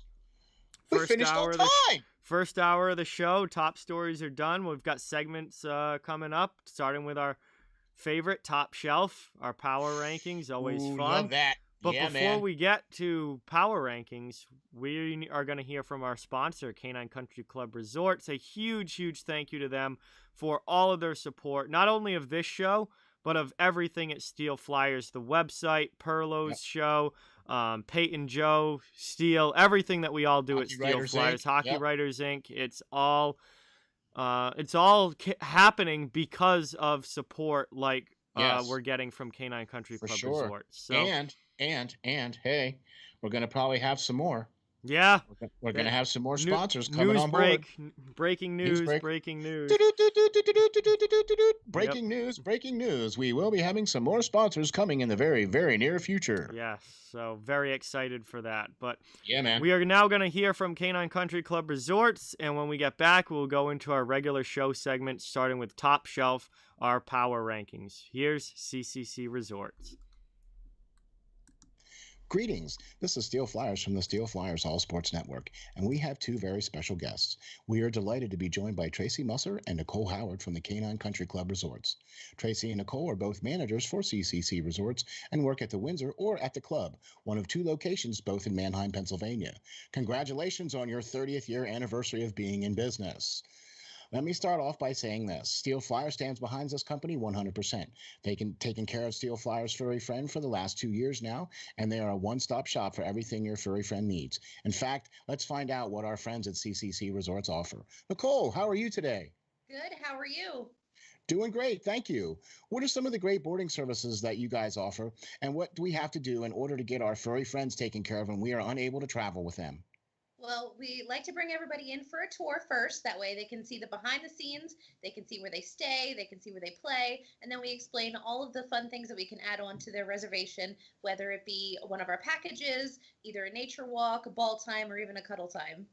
We finished on time. First hour of the show. Top stories are done. We've got segments coming up, starting with our favorite Top Shelf, our power rankings. Always fun. Love that. But before we get to power rankings, we are going to hear from our sponsor, Canine Country Club Resorts. A huge, huge thank you to them for all of their support, not only of this show, but of everything at Steel Flyers, the website, Perlo's show, Peyton Joe, Steel, everything that we all do at Steel Flyers, Hockey Writers Inc. It's all happening because of support like we're getting from Canine Country Club Resorts. So, and hey, we're going to probably have some more. Yeah. We're going to have some more sponsors coming on board. Breaking news. Breaking news. Breaking news. We will be having some more sponsors coming in the very, very near future. Yes. So very excited for that. But yeah, man. We are now going to hear from Canine Country Club Resorts. And when we get back, we'll go into our regular show segment, starting with Top Shelf, our power rankings. Here's CCC Resorts. Greetings. This is Steel Flyers from the Steel Flyers All Sports Network, and we have two very special guests. We are delighted to be joined by Tracy Musser and Nicole Howard from the Canine Country Club Resorts. Tracy and Nicole are both managers for CCC Resorts and work at the Windsor or at the club, one of two locations both in Manheim, Pennsylvania. Congratulations on your 30th year anniversary of being in business. Let me start off by saying this. Steel Flyer stands behind this company 100%. Taking care of Steel Flyer's furry friend for the last 2 years now, and they are a one-stop shop for everything your furry friend needs. In fact, let's find out what our friends at CCC Resorts offer. Nicole, how are you today? Good. How are you? Doing great. Thank you. What are some of the great boarding services that you guys offer, and what do we have to do in order to get our furry friends taken care of when we are unable to travel with them? Well, we like to bring everybody in for a tour first. That way they can see the behind the scenes, they can see where they stay, they can see where they play, and then we explain all of the fun things that we can add on to their reservation, whether it be one of our packages, either a nature walk, a ball time, or even a cuddle time.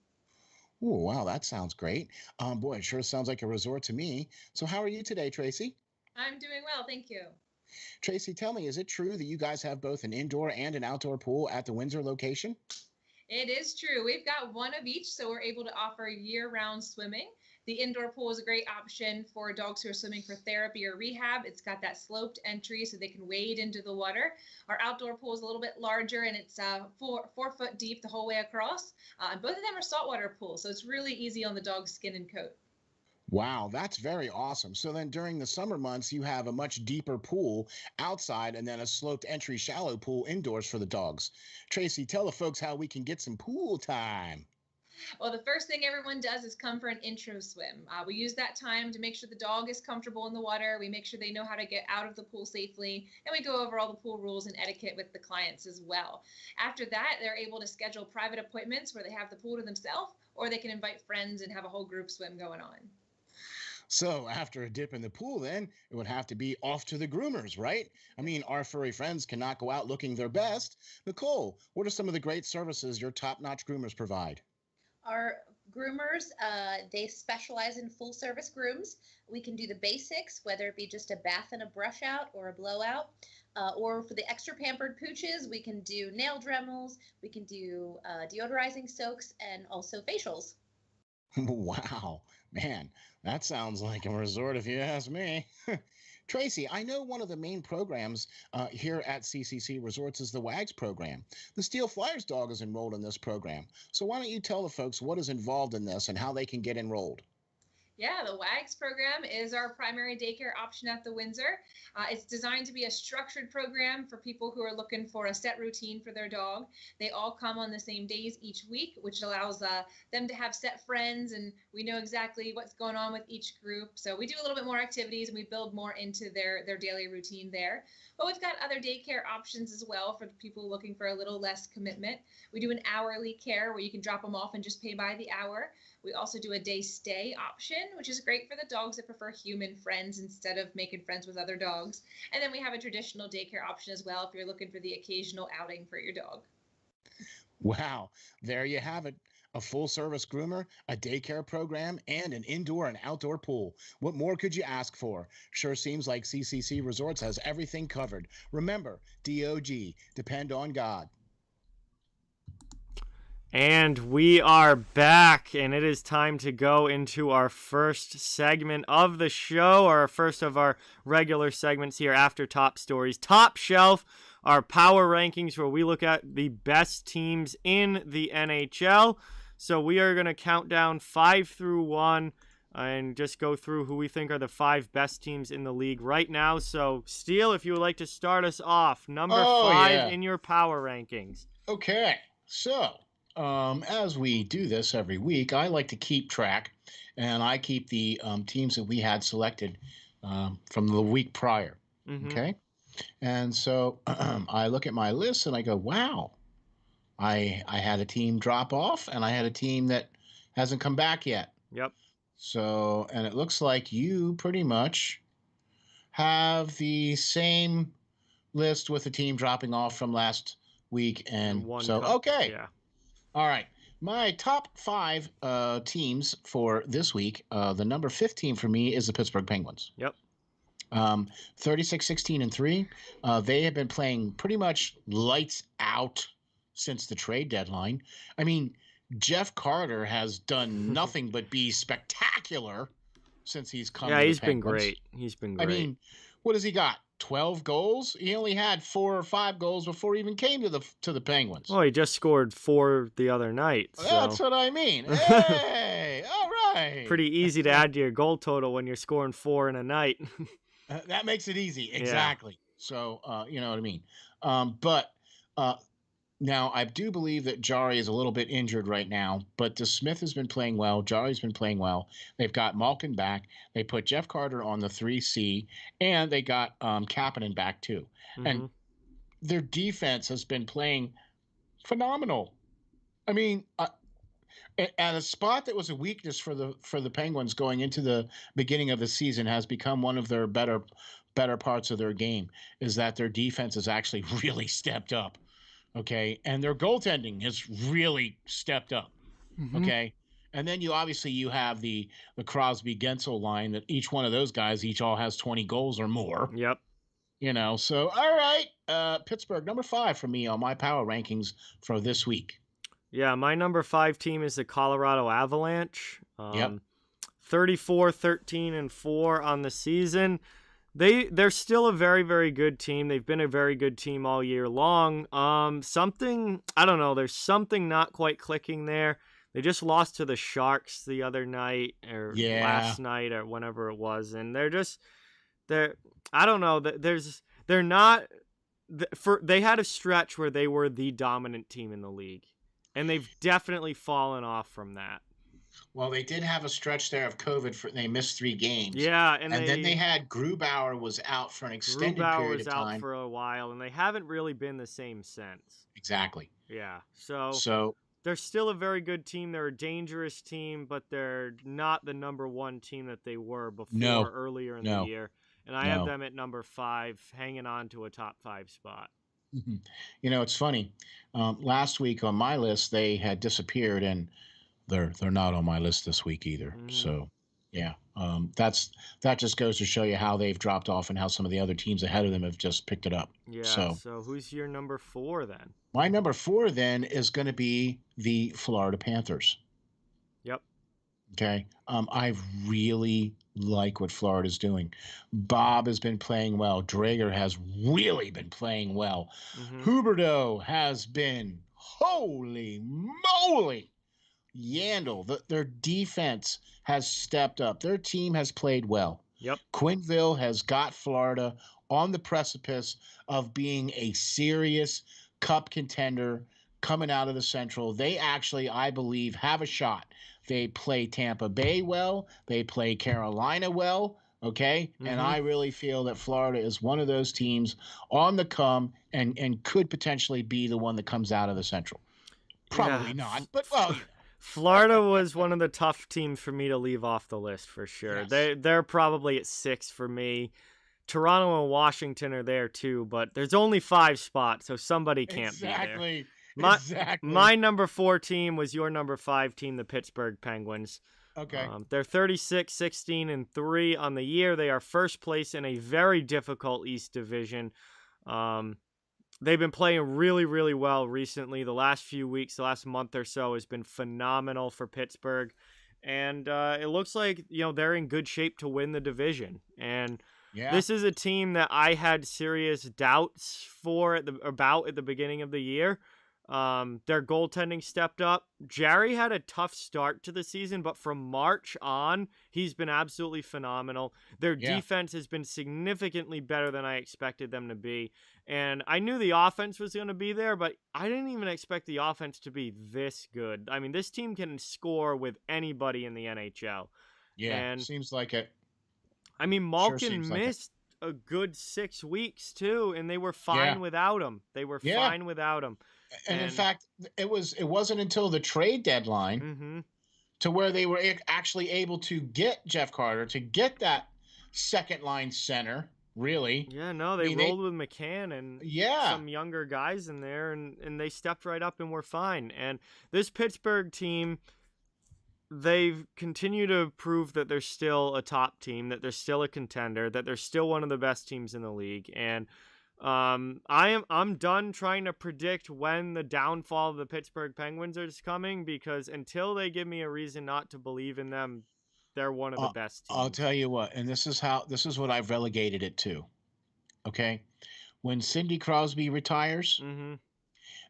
Oh, wow, that sounds great. Boy, it sure sounds like a resort to me. So how are you today, Tracy? I'm doing well, thank you. Tracy, tell me, is it true that you guys have both an indoor and an outdoor pool at the Windsor location? It is true. We've got one of each, so we're able to offer year-round swimming. The indoor pool is a great option for dogs who are swimming for therapy or rehab. It's got that sloped entry so they can wade into the water. Our outdoor pool is a little bit larger, and it's 4 foot deep the whole way across. And both of them are saltwater pools, so it's really easy on the dog's skin and coat. Wow, that's very awesome. So then during the summer months, you have a much deeper pool outside and then a sloped entry shallow pool indoors for the dogs. Tracy, tell the folks how we can get some pool time. Well, the first thing everyone does is come for an intro swim. We use that time to make sure the dog is comfortable in the water. We make sure they know how to get out of the pool safely, and we go over all the pool rules and etiquette with the clients as well. After that, they're able to schedule private appointments where they have the pool to themselves, or they can invite friends and have a whole group swim going on. So after a dip in the pool, then it would have to be off to the groomers, right? I mean, our furry friends cannot go out looking their best. Nicole, what are some of the great services your top-notch groomers provide? Our groomers, they specialize in full service grooms. We can do the basics, whether it be just a bath and a brush out or a blowout. Or for the extra pampered pooches, we can do nail dremels, we can do deodorizing soaks, and also facials. Wow, man, that sounds like a resort if you ask me. Tracy, I know one of the main programs here at CCC Resorts is the WAGS program. The Steel Flyers dog is enrolled in this program. So why don't you tell the folks what is involved in this and how they can get enrolled? Yeah, the WAGS program is our primary daycare option at the Windsor. It's designed to be a structured program for people who are looking for a set routine for their dog. They all come on the same days each week, which allows them to have set friends, and we know exactly what's going on with each group. So we do a little bit more activities, and we build more into their daily routine there. But we've got other daycare options as well for people looking for a little less commitment. We do an hourly care where you can drop them off and just pay by the hour. We also do a day stay option, which is great for the dogs that prefer human friends instead of making friends with other dogs. And then we have a traditional daycare option as well if you're looking for the occasional outing for your dog. Wow, there you have it. A full-service groomer, a daycare program, and an indoor and outdoor pool. What more could you ask for? Sure seems like CCC Resorts has everything covered. Remember, DOG, depend on God. And we are back, and it is time to go into our first segment of the show, or our first of our regular segments here after Top Stories. Top Shelf, our power rankings, where we look at the best teams in the NHL. So we are going to count down 5 through 1 and just go through who we think are the 5 best teams in the league right now. So, Steele, if you would like to start us off, number 5 in your power rankings. Okay, so as we do this every week, I like to keep track, and I keep the teams that we had selected from the week prior. Mm-hmm. Okay, and so I look at my list and I go, wow, I had a team drop off, and I had a team that hasn't come back yet. Yep. So, and it looks like you pretty much have the same list with the team dropping off from last week. And so, okay. Yeah. All right. My top 5 teams for this week, the number 15 for me is the Pittsburgh Penguins. Yep. 36-16-3. They have been playing pretty much lights out since the trade deadline. I mean, Jeff Carter has done nothing but be spectacular since he's come. Yeah, to he's the been Penguins. great. He's been great. I mean, what has he got? 12 goals? He only had 4 or 5 goals before he even came to the Penguins. Well, he just scored 4 the other night. So. That's what I mean. Hey, all right. Pretty easy to add to your goal total when you're scoring 4 in a night. That makes it easy. Exactly. Yeah. So, you know what I mean? But now I do believe that Jari is a little bit injured right now, but DeSmith has been playing well. Jari's been playing well. They've got Malkin back. They put Jeff Carter on the 3C, and they got Kapanen back too. Mm-hmm. And their defense has been playing phenomenal. I mean, and a spot that was a weakness for the Penguins going into the beginning of the season has become one of their better parts of their game, is that their defense has actually really stepped up. Okay. And their goaltending has really stepped up. Mm-hmm. Okay. And then you have the Crosby Gensel line that each one of those guys all has 20 goals or more. Yep. You know, so all right. Pittsburgh, number 5 for me on my power rankings for this week. Yeah, my number 5 team is the Colorado Avalanche. Yep. 34-13-4 on the season. They're still a very, very good team. They've been a very good team all year long. Something, I don't know, there's something not quite clicking there. They just lost to the Sharks the other night or last night or whenever it was. And I don't know, they had a stretch where they were the dominant team in the league. And they've definitely fallen off from that. Well, they did have a stretch there of COVID. They missed 3 games. Yeah, and then they had Grubauer was out for an extended period of time. Grubauer was out for a while, and they haven't really been the same since. Exactly. Yeah, so they're still a very good team. They're a dangerous team, but they're not the number 1 team that they were before earlier in the year. And I have them at number 5, hanging on to a top 5 spot. Mm-hmm. You know, it's funny. Last week on my list, they had disappeared, and they're not on my list this week either. Mm. So, yeah, that just goes to show you how they've dropped off and how some of the other teams ahead of them have just picked it up. Yeah. So who's your number 4 then? My number 4 then is going to be the Florida Panthers. Yep. Okay. I really like what Florida's doing. Bob has been playing well. Drager has really been playing well. Mm-hmm. Huberdeau has been, holy moly, Yandel. Their defense has stepped up. Their team has played well. Yep. Quinville has got Florida on the precipice of being a serious cup contender coming out of the Central. They actually, I believe, have a shot. They play Tampa Bay well. They play Carolina well. Okay. Mm-hmm. And I really feel that Florida is one of those teams on the come and could potentially be the one that comes out of the Central. Probably not, but well. Florida was one of the tough teams for me to leave off the list for sure. Yes. They're probably at 6 for me. Toronto and Washington are there too, but there's only 5 spots, so somebody can't be there. My number 4 team was your number 5 team, the Pittsburgh Penguins. Okay. They're 36-16-3 on the year. They are first place in a very difficult East Division. They've been playing really, really well recently. The last few weeks, the last month or so has been phenomenal for Pittsburgh. And it looks like, they're in good shape to win the division. And this is a team that I had serious doubts about at the beginning of the year. Their goaltending stepped up. Jarry had a tough start to the season, but from March on, he's been absolutely phenomenal. Their defense has been significantly better than I expected them to be. And I knew the offense was going to be there, but I didn't even expect the offense to be this good. I mean, this team can score with anybody in the NHL. Yeah, and seems like it. I mean, Malkin missed a good 6 weeks, too, and they were fine without him. They were fine without him. And in fact, it wasn't until the trade deadline to where they were actually able to get Jeff Carter, to get that second line center. Really? Yeah, no, they rolled with McCann and some younger guys in there, and they stepped right up and were fine. And this Pittsburgh team, they've continued to prove that they're still a top team, that they're still a contender, that they're still one of the best teams in the league. And I'm done trying to predict when the downfall of the Pittsburgh Penguins is coming, because until they give me a reason not to believe in them, they're one of the best teams. I'll tell you what, and this is what I've relegated it to. Okay, when Sidney Crosby retires,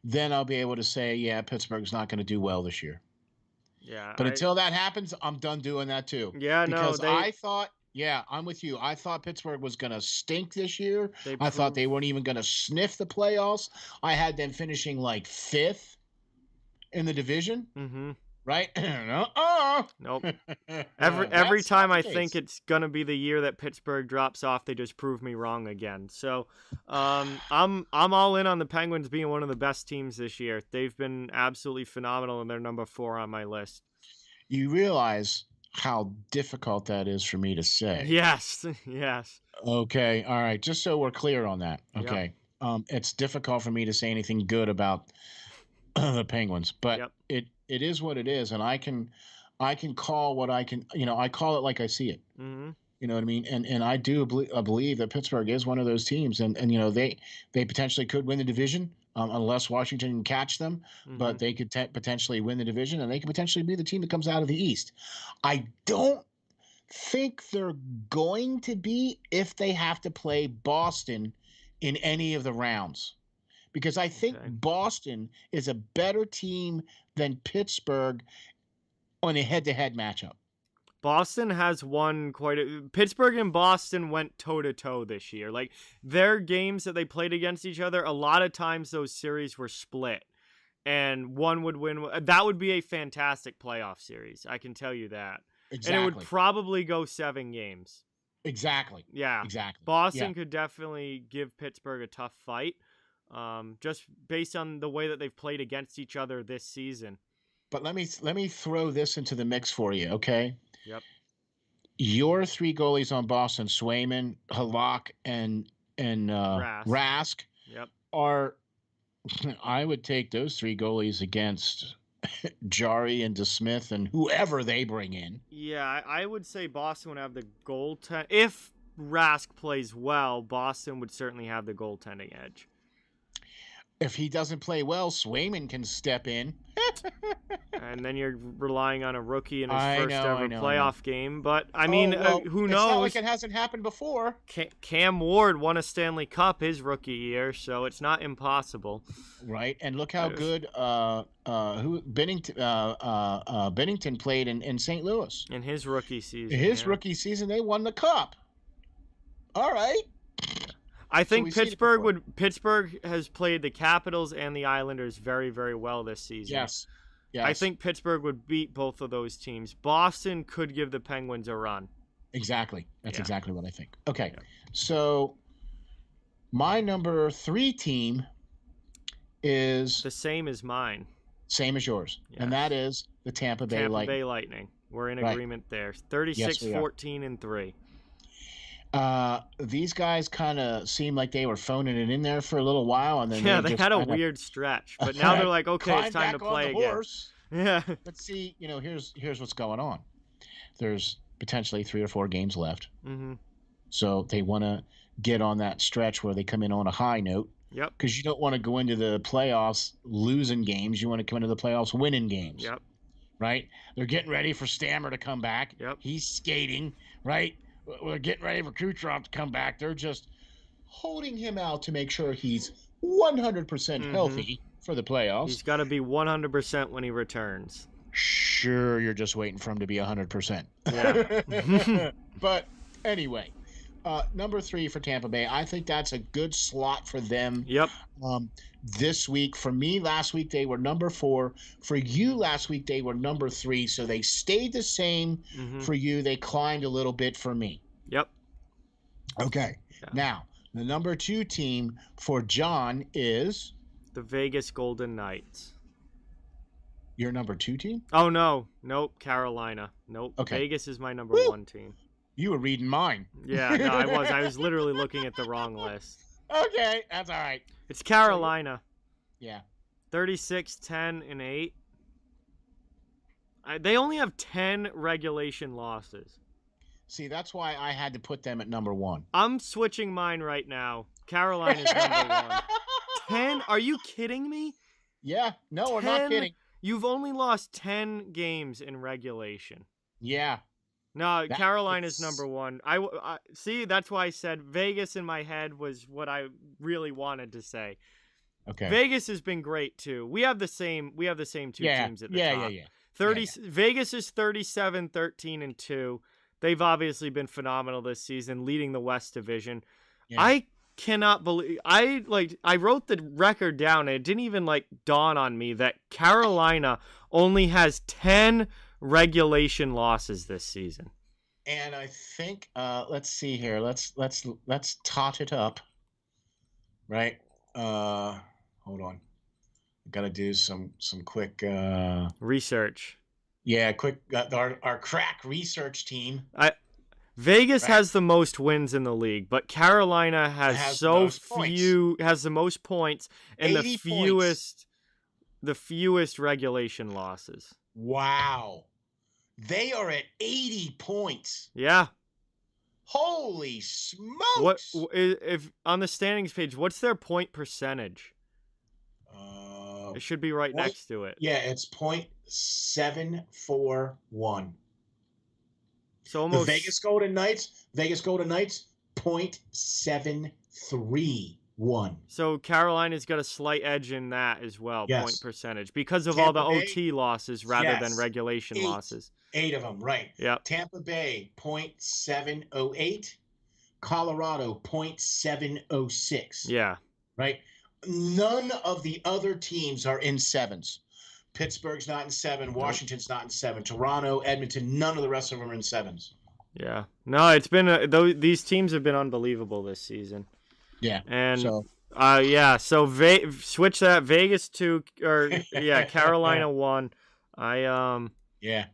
then I'll be able to say, yeah, Pittsburgh's not going to do well this year. Yeah, but until that happens, I'm done doing that too. Yeah, because I thought, I'm with you. I thought Pittsburgh was going to stink this year. I thought they weren't even going to sniff the playoffs. I had them finishing like 5th in the division. Right? Nope. Every time I think it's gonna be the year that Pittsburgh drops off, they just prove me wrong again. So, I'm all in on the Penguins being one of the best teams this year. They've been absolutely phenomenal, and they're number 4 on my list. You realize how difficult that is for me to say? Yes. Yes. Okay. All right. Just so we're clear on that. Okay. Yep. It's difficult for me to say anything good about the Penguins, but it is what it is, and I can call what I can. I call it like I see it. You know what I mean? And I do believe that Pittsburgh is one of those teams, and they potentially could win the division unless Washington can catch them, but they could potentially win the division, and they could potentially be the team that comes out of the East. I don't think they're going to be if they have to play Boston in any of the rounds. Because I think Boston is a better team than Pittsburgh on a head-to-head matchup. Boston has won Pittsburgh and Boston went toe-to-toe this year. Like, their games that they played against each other, a lot of times those series were split. And one would win. That would be a fantastic playoff series. I can tell you that. Exactly. And it would probably go 7 games. Exactly. Yeah. Exactly. Boston could definitely give Pittsburgh a tough fight. Just based on the way that they've played against each other this season. But let me throw this into the mix for you, okay? Yep. Your 3 goalies on Boston, Swayman, Halak, and Rask, are. I would take those 3 goalies against Jari and DeSmith and whoever they bring in. Yeah, I would say Boston would have the goaltending. If Rask plays well, Boston would certainly have the goaltending edge. If he doesn't play well, Swayman can step in. And then you're relying on a rookie in his first ever playoff game. But, I mean, who knows? It's not like it hasn't happened before. Cam Ward won a Stanley Cup his rookie year, so it's not impossible. Right, and look how good Bennington played in St. Louis. In his rookie season. Rookie season, they won the Cup. All right. I think Pittsburgh has played the Capitals and the Islanders very, very well this season. Yes. I think Pittsburgh would beat both of those teams. Boston could give the Penguins a run. Exactly. That's exactly what I think. Okay. Yeah. So my number 3 team is the same as mine. Same as yours. Yes. And that is the Tampa Bay Lightning. We're in agreement there. 36-14-3. These guys kind of seemed like they were phoning it in there for a little while, and then they had a weird stretch, but now they're like, okay, it's time to play again. Yeah. But see, here's what's going on. There's potentially 3 or 4 games left, so they want to get on that stretch where they come in on a high note. Yep. Because you don't want to go into the playoffs losing games. You want to come into the playoffs winning games. Yep. Right. They're getting ready for Stammer to come back. Yep. He's skating. Right. We're getting ready for Kucherov to come back. They're just holding him out to make sure he's 100% healthy for the playoffs. He's got to be 100% when he returns. Sure, you're just waiting for him to be 100%. Yeah. But anyway, number 3 for Tampa Bay. I think that's a good slot for them. Yep. This week, for me, last week they were number 4. For you, last week they were number 3. So they stayed the same. For you, they climbed a little bit for me. Yep. Okay. Yeah. Now, the number 2 team for John is The Vegas Golden Knights. Your number 2 team? Oh, no. Nope. Carolina. Nope. Okay. Vegas is my number 1 team. You were reading mine. Yeah, no, I was. I was literally looking at the wrong list. Okay, that's all right. It's Carolina. Yeah. 36, 10, and 8. They only have 10 regulation losses. See, that's why I had to put them at number 1. I'm switching mine right now. Carolina's number 1. 10? Are you kidding me? Yeah. No, we're not kidding. You've only lost 10 games in regulation. Yeah. No, Carolina's number 1. I see. That's why I said Vegas in my head was what I really wanted to say. Okay. Vegas has been great too. We have the same 2 teams at the top. Yeah. 30. Vegas is 37, 13, and 2. They've obviously been phenomenal this season, leading the West Division. Yeah. I cannot believe I wrote the record down and it didn't even dawn on me that Carolina only has 10 regulation losses this season. And I think let's see here. Let's tot it up. Right? Hold on. I got to do some quick research. Yeah, quick our crack research team. Vegas has the most wins in the league, but Carolina has the most points and the fewest regulation losses. Wow. They are at 80 points. Yeah. Holy smokes. What if on the standings page, what's their point percentage? It should be right next to it. Yeah, it's .741. So almost the Vegas Golden Knights, .731. So Carolina's got a slight edge in that as well, yes. Point percentage, because of Tampa all the Bay, OT losses rather than regulation losses. 8 of them, right. Yep. Tampa Bay, .708. Colorado, .706. Yeah. Right? None of the other teams are in 7s. Pittsburgh's not in 7. Washington's not in 7. Toronto, Edmonton, none of the rest of them are in 7s. Yeah. No, it's been these teams have been unbelievable this season. Yeah. And so switch that Vegas to Carolina 1. Yeah.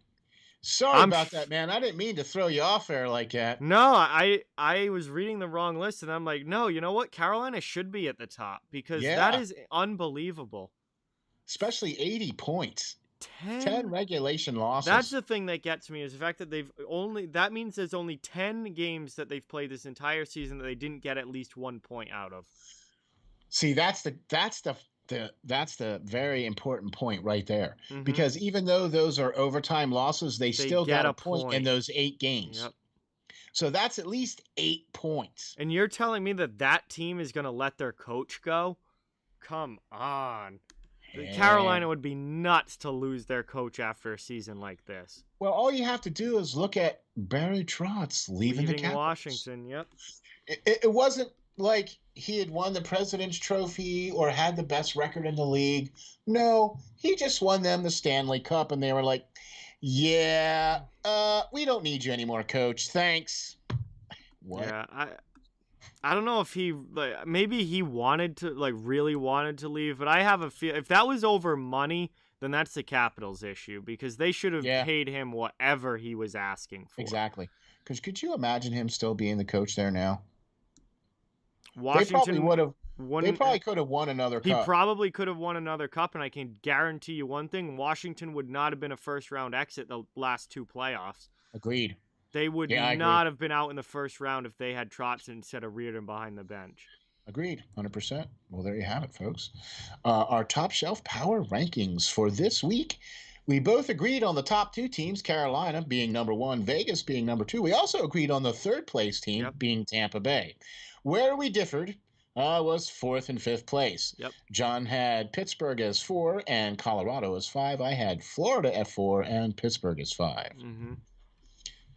Sorry about that, man. I didn't mean to throw you off there like that. No, I was reading the wrong list, and I'm like, no, you know what? Carolina should be at the top because that is unbelievable. Especially 80 points. 10 regulation losses. That's the thing that gets me is the fact that that means there's only 10 games that they've played this entire season that they didn't get at least 1 point out of. See, that's the very important point right there. Mm-hmm. Because even though those are overtime losses, they still got a point in those 8 games. Yep. So that's at least 8 points. And you're telling me that team is going to let their coach go? Come on. Yeah. Carolina would be nuts to lose their coach after a season like this. Well, all you have to do is look at Barry Trotz leaving the Capitals. Washington, yep. It wasn't like he had won the President's Trophy or had the best record in the league. No, he just won them the Stanley Cup, and they were like, yeah, we don't need you anymore, coach. Thanks. What? Yeah, I don't know if he maybe he wanted to really wanted to leave, but I have a feel if that was over money, then that's the Capitals' issue because they should have paid him whatever he was asking for. Exactly. Because could you imagine him still being the coach there now? Washington they probably could have won another cup. He probably could have won another cup, and I can guarantee you one thing: Washington would not have been a first-round exit the last 2 playoffs. Agreed. They would not have been out in the first round if they had Trotz instead of Reardon behind the bench. Agreed, 100%. Well, there you have it, folks. Our top shelf power rankings for this week. We both agreed on the top 2 teams, Carolina being number 1, Vegas being number 2. We also agreed on the third place team being Tampa Bay. Where we differed was 4th and 5th place. Yep. John had Pittsburgh as 4 and Colorado as 5. I had Florida at 4 and Pittsburgh as 5. Mm-hmm.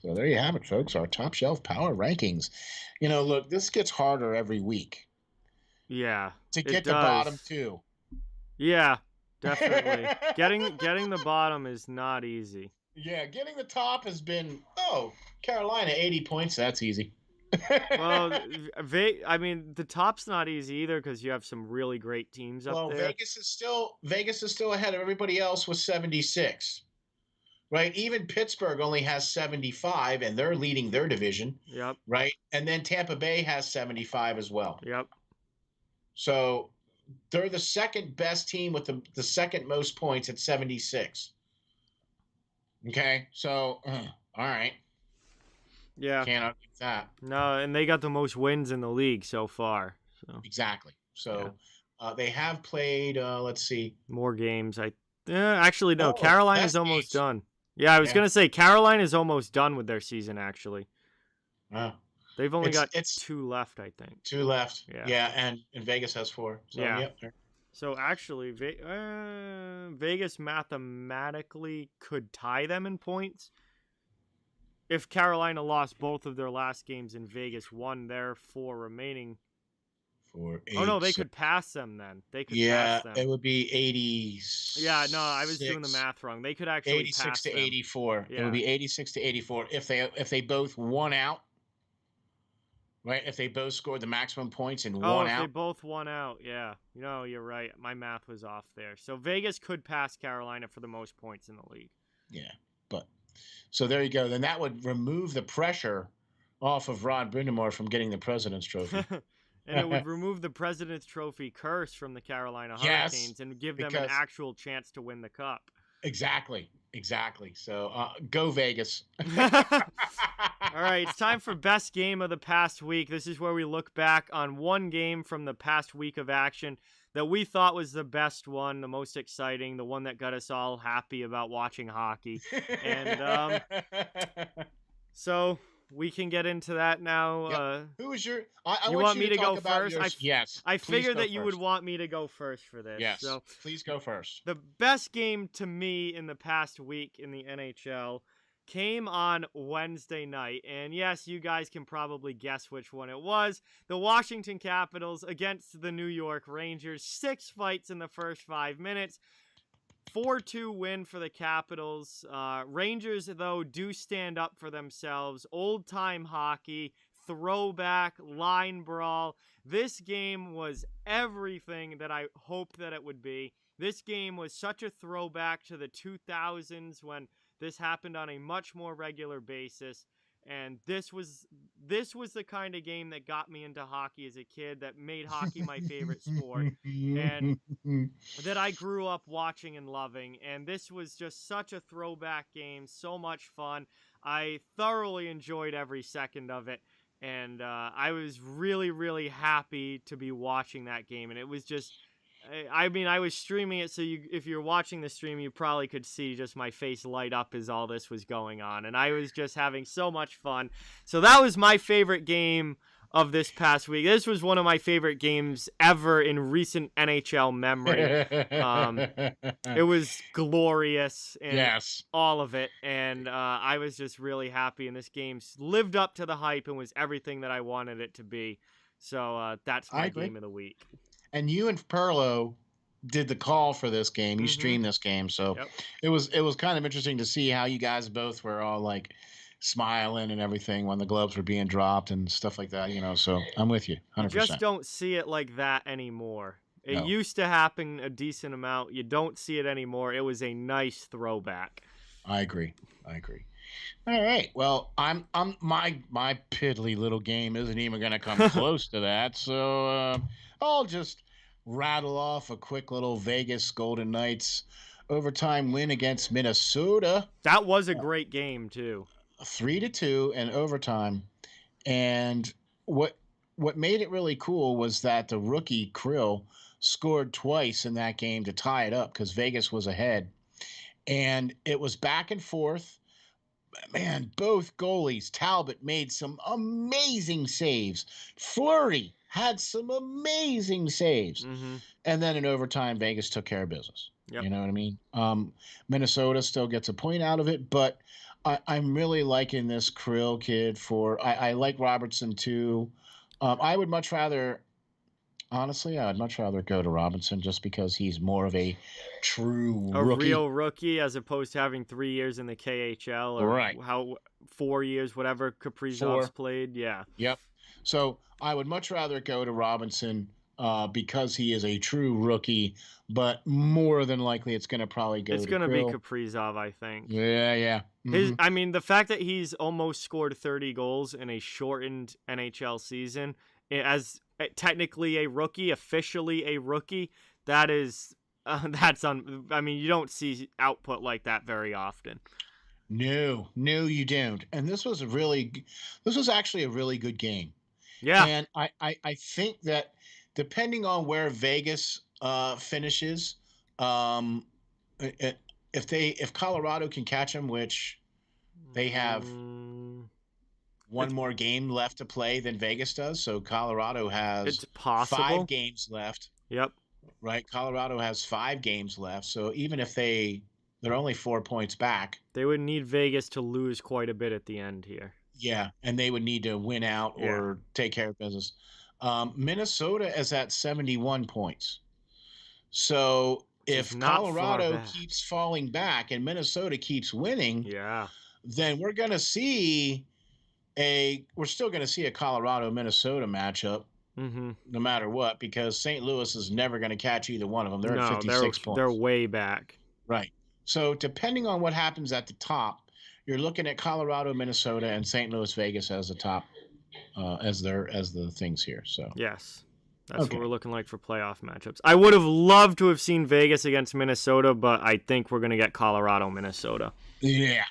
So there you have it, folks, our top shelf power rankings. You know, look, this gets harder every week. Yeah. To get the bottom 2. Yeah, definitely. Getting the bottom is not easy. Yeah, getting the top has been, Carolina, 80 points, that's easy. Well, I mean, the top's not easy either because you have some really great teams up there. Vegas is still ahead of everybody else with 76. Right? Even Pittsburgh only has 75, and they're leading their division. Yep. Right? And then Tampa Bay has 75 as well. Yep. So they're the second best team with the second most points at 76. Okay? So, all right. Yeah. Can't argue with that. No, and they got the most wins in the league so far. So. Exactly. So they have played, let's see. More games. Actually, no. Carolina's almost done. Yeah, I was going to say Carolina's almost done with their season, actually. They've only got 2 left, I think. 2 left. Yeah. Yeah, and Vegas has 4. So, yeah. Yep. So, actually, Vegas mathematically could tie them in points. If Carolina lost both of their last games and Vegas won their 4 remaining. 4, 8, oh, no, they could pass them then. They could pass them. It would be 86. Yeah, no, I was doing the math wrong. They could actually 86 pass to them. 84. Yeah. It would be 86 to 84 if they both won out. Right? If they both scored the maximum points and won out. They both won out. Yeah. No, you're right. My math was off there. So Vegas could pass Carolina for the most points in the league. Yeah. So there you go. Then that would remove the pressure off of Rod Brindamore from getting the President's Trophy. And it would remove the President's Trophy curse from the Carolina Hurricanes and give them an actual chance to win the cup. Exactly. So go Vegas. All right, it's time for best game of the past week. This is where we look back on one game from the past week of action that we thought was the best one, the most exciting, the one that got us all happy about watching hockey. And so we can get into that now. Yep. Who is your? You want me to go first? Yes. I figured that you would want me to go first for this. Yes. So please go first. The best game to me in the past week in the NHL came on Wednesday night. And yes, you guys can probably guess which one it was. The Washington Capitals against the New York Rangers. 6 fights in the first 5 minutes. 4-2 win for the Capitals. Rangers, though, do stand up for themselves. Old-time hockey, throwback, line brawl. This game was everything that I hoped that it would be. This game was such a throwback to the 2000s when this happened on a much more regular basis. And this was the kind of game that got me into hockey as a kid, that made hockey my favorite sport, and that I grew up watching and loving. And this was just such a throwback game, so much fun. I thoroughly enjoyed every second of it, and I was really, really happy to be watching that game. And it was just... I mean, I was streaming it, so if you're watching the stream, you probably could see just my face light up as all this was going on. And I was just having so much fun. So that was my favorite game of this past week. This was one of my favorite games ever in recent NHL memory. It was glorious, and all of it. And I was just really happy. And this game lived up to the hype and was everything that I wanted it to be. So that's my game of the week. And you and Perlo did the call for this game. You streamed this game, so it was kind of interesting to see how you guys both were all like smiling and everything when the gloves were being dropped and stuff like that. So I'm with you, 100%. You just don't see it like that anymore. It used to happen a decent amount. You don't see it anymore. It was a nice throwback. I agree. All right. Well, my piddly little game isn't even going to come close to that. So I'll just rattle off a quick little Vegas Golden Knights overtime win against Minnesota. That was a great game too. 3-2 in overtime. And what made it really cool was that the rookie Krill scored twice in that game to tie it up because Vegas was ahead. And it was back and forth. Man, both goalies, Talbot made some amazing saves. Fleury had some amazing saves. And then in overtime, Vegas took care of business. You know what I mean? Minnesota still gets a point out of it, but I'm really liking this Krill kid I like Robertson too. I would much rather Honestly, I'd much rather go to Robinson just because he's more of a true a rookie. real rookie, as opposed to having 3 years in the KHL or 4 years, whatever Kaprizov's played. Yeah. Yep. So I would much rather go to Robinson because he is a true rookie, but more than likely it's going to probably go. It's going to be Kaprizov, I think. Yeah. Mm-hmm. I mean, the fact that he's almost scored 30 goals in a shortened NHL season, as technically a rookie, officially a rookie, I mean, you don't see output like that very often. No, you don't. And this was actually a really good game. Yeah. And I think that depending on where Vegas finishes, if Colorado can catch them, which they have one more game left to play than Vegas does, so Colorado has 5 games left. Yep. Right, Colorado has 5 games left, so even if they're only 4 points back, they would need Vegas to lose quite a bit at the end here. Yeah, and they would need to win out or take care of business. Minnesota is at 71 points. So if Colorado keeps falling back and Minnesota keeps winning, then we're going to see we're still going to see a Colorado-Minnesota matchup, no matter what, because St. Louis is never going to catch either one of them. They're at 56 points. They're way back. Right. So depending on what happens at the top, you're looking at Colorado, Minnesota, and St. Louis, Vegas as the top, as the things here. So yes, that's what we're looking like for playoff matchups. I would have loved to have seen Vegas against Minnesota, but I think we're going to get Colorado, Minnesota. Yeah.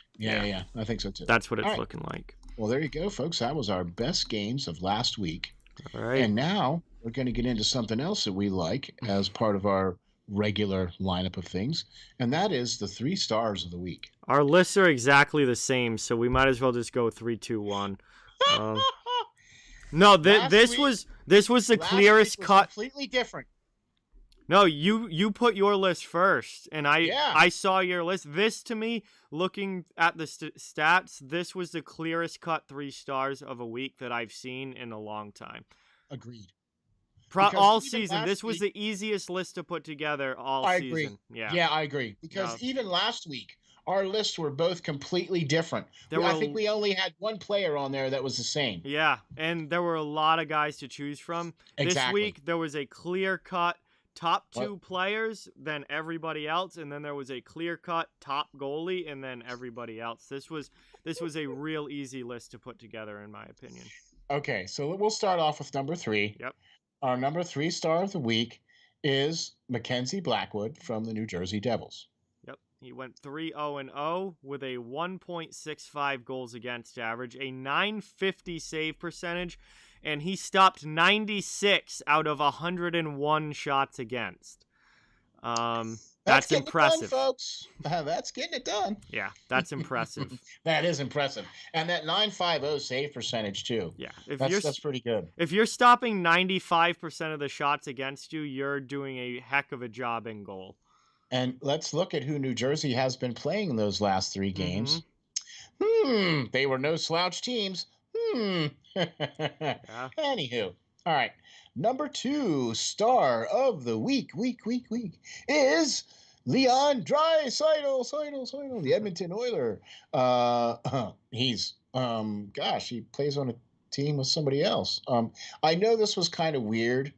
I think so too. That's what it's looking like. Well, there you go, folks. That was our best games of last week. All right. And now we're going to get into something else that we like as part of our regular lineup of things, and that is the 3 stars of the week. Our lists are exactly the same, so we might as well just go 3, 2, 1. No, this was the clearest cut. Completely different. No, you put your list first, and I saw your list. This, to me, looking at the stats, this was the clearest cut 3 stars of a week that I've seen in a long time. Agreed. All season. This was the easiest list to put together all season. Agree. Yeah, I agree. Because even last week, our lists were both completely different. I think we only had one player on there that was the same. Yeah, and there were a lot of guys to choose from. Exactly. This week, there was a clear-cut top 2 players, then everybody else, and then there was a clear-cut top goalie, and then everybody else. This was a real easy list to put together, in my opinion. Okay, so we'll start off with number 3. Yep. Our number 3 star of the week is Mackenzie Blackwood from the New Jersey Devils. Yep. He went 3-0-0 with a 1.65 goals against average, a .950 save percentage, and he stopped 96 out of 101 shots against. That's impressive, done, folks. That's getting it done. Yeah, that's impressive. That is impressive. And that .950 save percentage, too. Yeah. That's pretty good. If you're stopping 95% of the shots against you, you're doing a heck of a job in goal. And let's look at who New Jersey has been playing in those last 3 games. They were no slouch teams. Anywho. All right. Number 2 star of the week is Leon Draisaitl, the Edmonton Oiler. He's he plays on a team with somebody else. I know this was kind of weird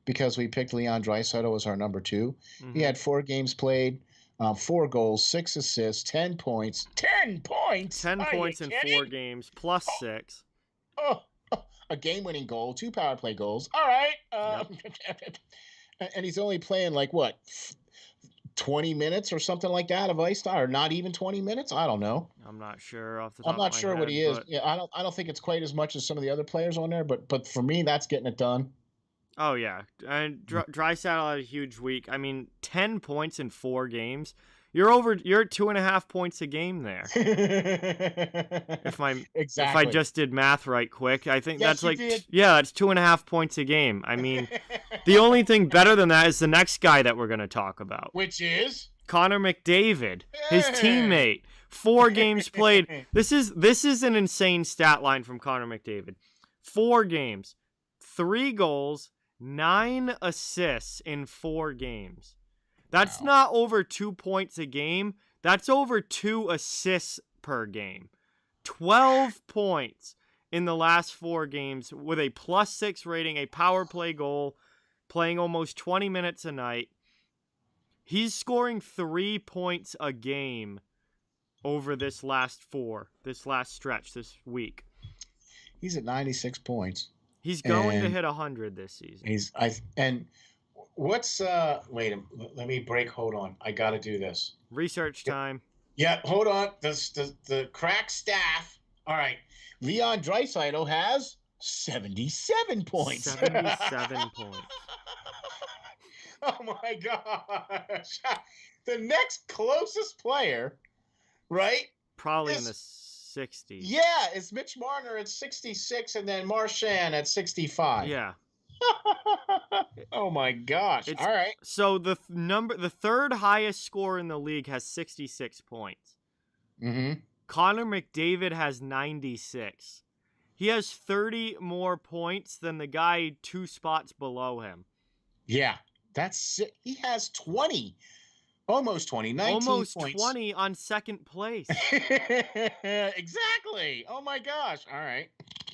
because we picked Leon Draisaitl as our number 2. He had 4 games played, 4 goals, 6 assists, 10 points. 10 points. 10 points in 4 games plus 6. A game-winning goal, 2 power play goals. All right. And he's only playing 20 minutes or something like that of ice time, or not even 20 minutes. I don't know. I'm not sure off the top I'm not of my sure head, what he is. but... Yeah, I don't think it's quite as much as some of the other players on there, but for me, that's getting it done. Oh yeah, and Draisaitl had a huge week. I mean, 10 points in 4 games. You're at 2.5 points a game there. If I just did math right quick, I think that's that's 2.5 points a game. I mean, the only thing better than that is the next guy that we're going to talk about, which is Conor McDavid, his teammate. 4 games played. This is an insane stat line from Conor McDavid. 4 games, 3 goals, 9 assists in 4 games. That's not over 2 points a game. That's over 2 assists per game. 12 points in the last 4 games with a +6 rating, a power play goal, playing almost 20 minutes a night. He's scoring 3 points a game over this last stretch this week. He's at 96 points. He's going to hit 100 this season. Let me break. Hold on. I got to do this. Research time. Yeah, hold on. The crack staff. All right. Leon Draisaitl has 77 points. 77 points. Oh my gosh. The next closest player, right? Probably in the 60s. Yeah, it's Mitch Marner at 66 and then Marchand at 65. Yeah. Oh my gosh. All right. So the third highest scorer in the league has 66 points. Mm-hmm. Conor McDavid has 96. He has 30 more points than the guy 2 spots below him. Yeah. He has 20. Almost 20. 19 almost points. 20 on second place. Exactly. Oh my gosh. All right.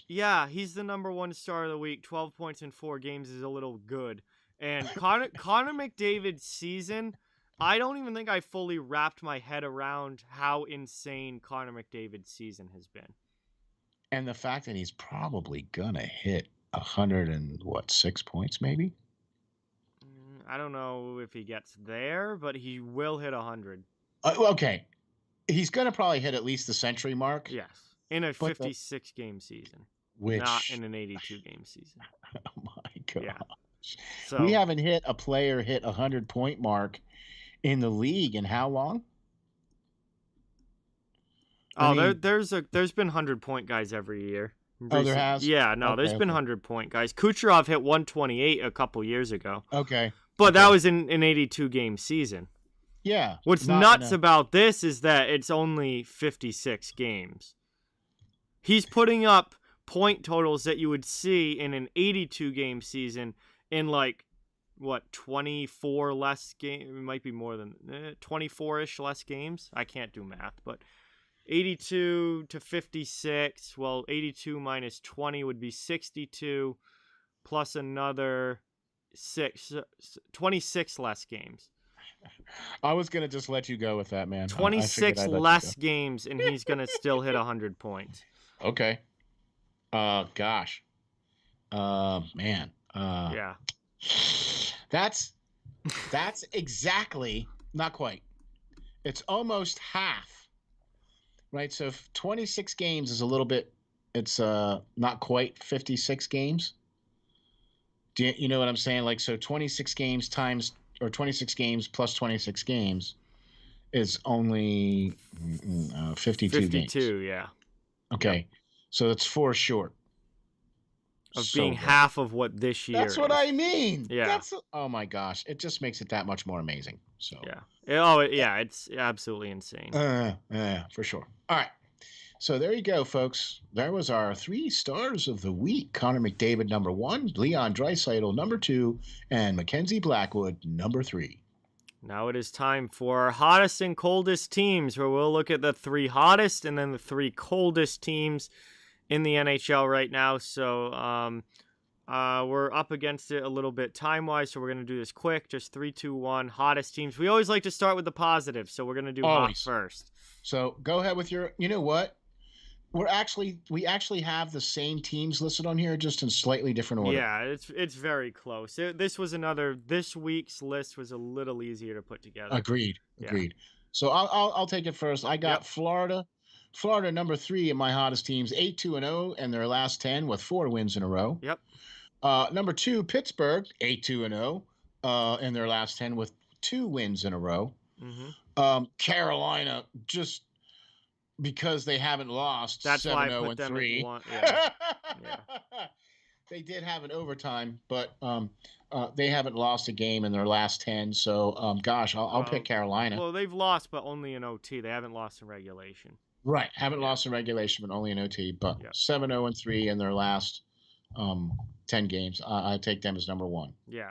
Yeah, he's the number 1 star of the week. 12 points in 4 games is a little good. And Conor McDavid's season, I don't even think I fully wrapped my head around how insane Conor McDavid's season has been. And the fact that he's probably gonna hit 106 points, maybe. I don't know if he gets there, but he will hit 100. Okay, he's gonna probably hit at least the century mark. Yes, in a 56 game season, not in an 82 game season. Oh my gosh! Yeah. So we haven't hit a player hit 100-point mark in the league in how long? There's been 100-point guys every year. Oh, there has? Yeah, no, there's been 100-point guys. Kucherov hit 128 a couple years ago. Okay. But that was in an 82-game season. Yeah. What's nuts about this is that it's only 56 games. He's putting up point totals that you would see in an 82-game season in 24 less games. It might be more than 24-ish less games. I can't do math, but 82 to 56. Well, 82 minus 20 would be 62 plus another 26 less games. I was going to just let you go with that, man. 26 less games, and he's going to still hit 100 points. Okay. Gosh. Man. Yeah. That's exactly, not quite. It's almost half. Right? So 26 games is a little bit, it's not quite 56 games. Do you know what I'm saying? So 26 games plus 26 games is only 52 games. 52, yeah. Okay. Yep. So it's 4 short. Of being half of what this year That's what I mean. Yeah. Oh my gosh. It just makes it that much more amazing. So yeah. It's absolutely insane. Yeah, for sure. All right. So there you go, folks. There was our 3 stars of the week. Conor McDavid, number 1, Leon Draisaitl, number 2, and Mackenzie Blackwood, number 3. Now it is time for our hottest and coldest teams, where we'll look at the 3 hottest and then the 3 coldest teams in the NHL right now. So we're up against it a little bit time-wise, so we're going to do this quick. Just 3, 2, 1, hottest teams. We always like to start with the positive, so we're going to do hot first. So go ahead with your, you know what? We actually have the same teams listed on here, just in slightly different order. Yeah, it's very close. This week's list was a little easier to put together. Agreed. So I'll take it first. I got Florida number 3 in my hottest teams, 8-2-0 in their last 10 with 4 wins in a row. Yep. Number 2, Pittsburgh, 8-2-0 in their last 10 with 2 wins in a row. Mm-hmm. Carolina, just because they haven't lost, that's 7-0 why I put them 3. At 1. Yeah. They did have an overtime, but they haven't lost a game in their last 10. So, I'll pick Carolina. Well, they've lost, but only in OT. They haven't lost in regulation. Right, haven't lost in regulation, but only in OT. But 7-0-3 in their last 10 games. I take them as number 1. Yeah.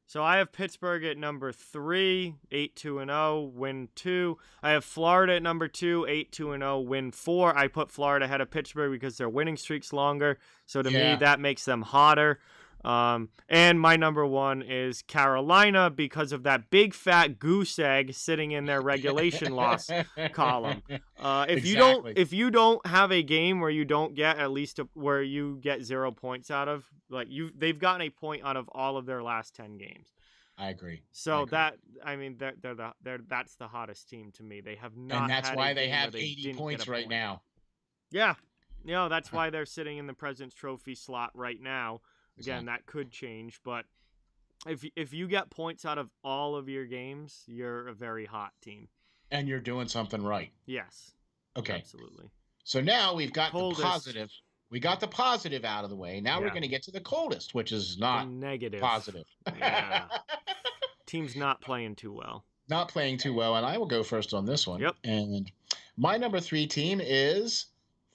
So I have Pittsburgh at number 3, 8-2-0, win 2. I have Florida at number 2, 8-2-0, win 4. I put Florida ahead of Pittsburgh because their winning streak's longer. So to me, that makes them hotter. And my number 1 is Carolina because of that big fat goose egg sitting in their regulation loss column. If you don't have a game where you don't get at least where you get 0 points out of, they've gotten a point out of all of their last 10 games. I agree. So that's the hottest team to me. They have not, and that's why they have 80 points right now. Yeah, that's why they're sitting in the President's Trophy slot right now. Again, that could change, but if you get points out of all of your games, you're a very hot team. And you're doing something right. Yes. Okay. Absolutely. So now we've got Coldest. the positive. We got the positive out of the way. Now we're going to get to the coldest, which is not the negative. Positive. Yeah. Team's not playing too well. Not playing too well, and I will go first on this one. Yep. And my number 3 team is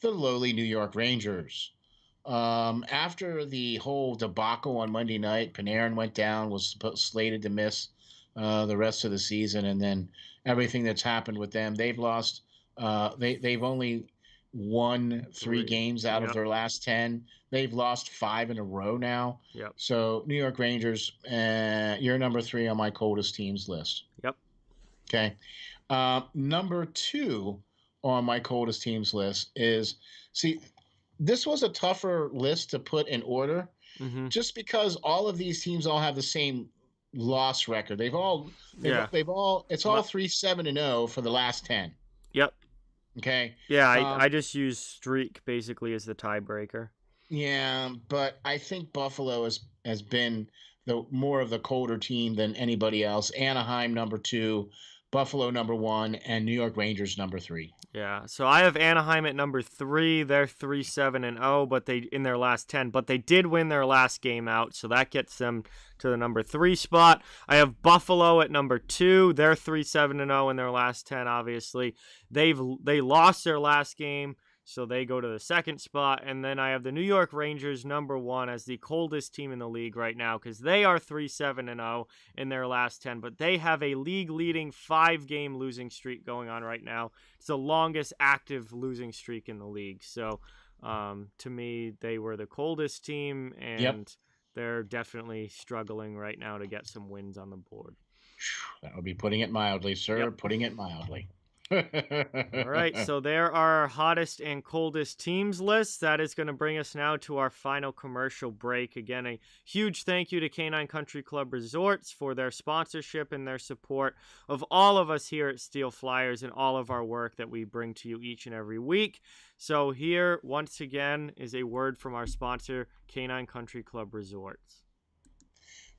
the lowly New York Rangers. After the whole debacle on Monday night, Panarin went down, was slated to miss the rest of the season, and then everything that's happened with them, they've lost. They've only won 3 games out of their last 10. They've lost 5 in a row now. Yep. So New York Rangers, you're number 3 on my coldest teams list. Yep. Okay. Number 2 on my coldest teams list is this was a tougher list to put in order, just because all of these teams all have the same loss record. They've all it's all 3-7-0 for the last 10. Yep. Okay. Yeah, I just use streak basically as the tiebreaker. Yeah, but I think Buffalo has been the more of the colder team than anybody else. Anaheim number 2, Buffalo number 1, and New York Rangers number 3. Yeah, so I have Anaheim at number 3. They're 3-7-0, but they in their last 10, but they did win their last game out, so that gets them to the number 3 spot. I have Buffalo at number 2. They're 3-7-0 in their last 10. Obviously, they lost their last game, so they go to the 2nd spot. And then I have the New York Rangers number 1 as the coldest team in the league right now because they are 3-7-0 in their last 10, but they have a league-leading 5-game losing streak going on right now. It's the longest active losing streak in the league. So to me, they were the coldest team, and they're definitely struggling right now to get some wins on the board. That would be putting it mildly, sir. Yep. Putting it mildly. All right, so there are our hottest and coldest teams lists. That is going to bring us now to our final commercial break. Again, a huge thank you to Canine Country Club Resorts for their sponsorship and their support of all of us here at Steel Flyers and all of our work that we bring to you each and every week. So here, once again, is a word from our sponsor, Canine Country Club Resorts.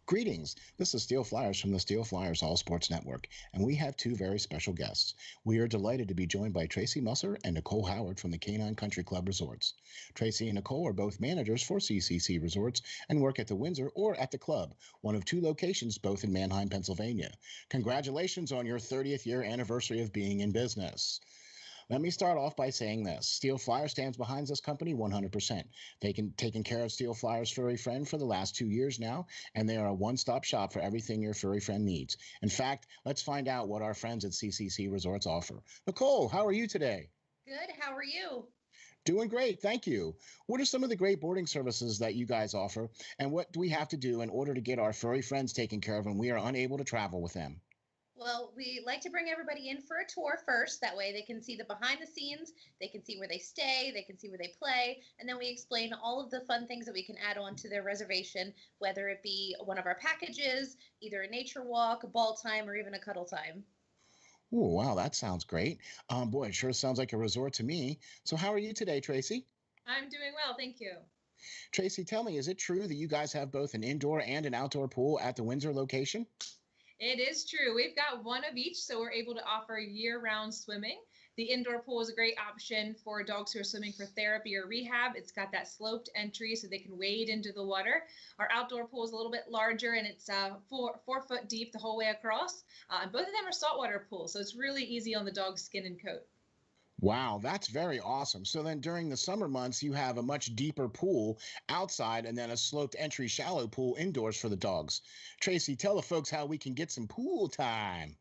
Greetings. This is Steel Flyers from the Steel Flyers All Sports Network, and we have 2 very special guests. We are delighted to be joined by Tracy Musser and Nicole Howard from the Canine Country Club Resorts. Tracy and Nicole are both managers for CCC Resorts and work at the Windsor or at the club, one of 2 locations, both in Manheim, Pennsylvania. Congratulations on your 30th year anniversary of being in business. Let me start off by saying this. Steel Flyer stands behind this company 100%. They've taken care of Steel Flyer's furry friend for the last 2 years now, and they are a one-stop shop for everything your furry friend needs. In fact, let's find out what our friends at CCC Resorts offer. Nicole, how are you today? Good. How are you? Doing great. Thank you. What are some of the great boarding services that you guys offer, and what do we have to do in order to get our furry friends taken care of when we are unable to travel with them? Well, we like to bring everybody in for a tour first. That way they can see the behind the scenes, they can see where they stay, they can see where they play, and then we explain all of the fun things that we can add on to their reservation, whether it be one of our packages, either a nature walk, a ball time, or even a cuddle time. Oh, wow, that sounds great. Boy, it sure sounds like a resort to me. So how are you today, Tracy? I'm doing well, thank you. Tracy, tell me, is it true that you guys have both an indoor and an outdoor pool at the Windsor location? It is true. We've got one of each, so we're able to offer year-round swimming. The indoor pool is a great option for dogs who are swimming for therapy or rehab. It's got that sloped entry so they can wade into the water. Our outdoor pool is a little bit larger, and it's 4 foot deep the whole way across. And both of them are saltwater pools, so it's really easy on the dog's skin and coat. Wow, that's very awesome. So then during the summer months, you have a much deeper pool outside and then a sloped entry shallow pool indoors for the dogs. Tracy, tell the folks how we can get some pool time.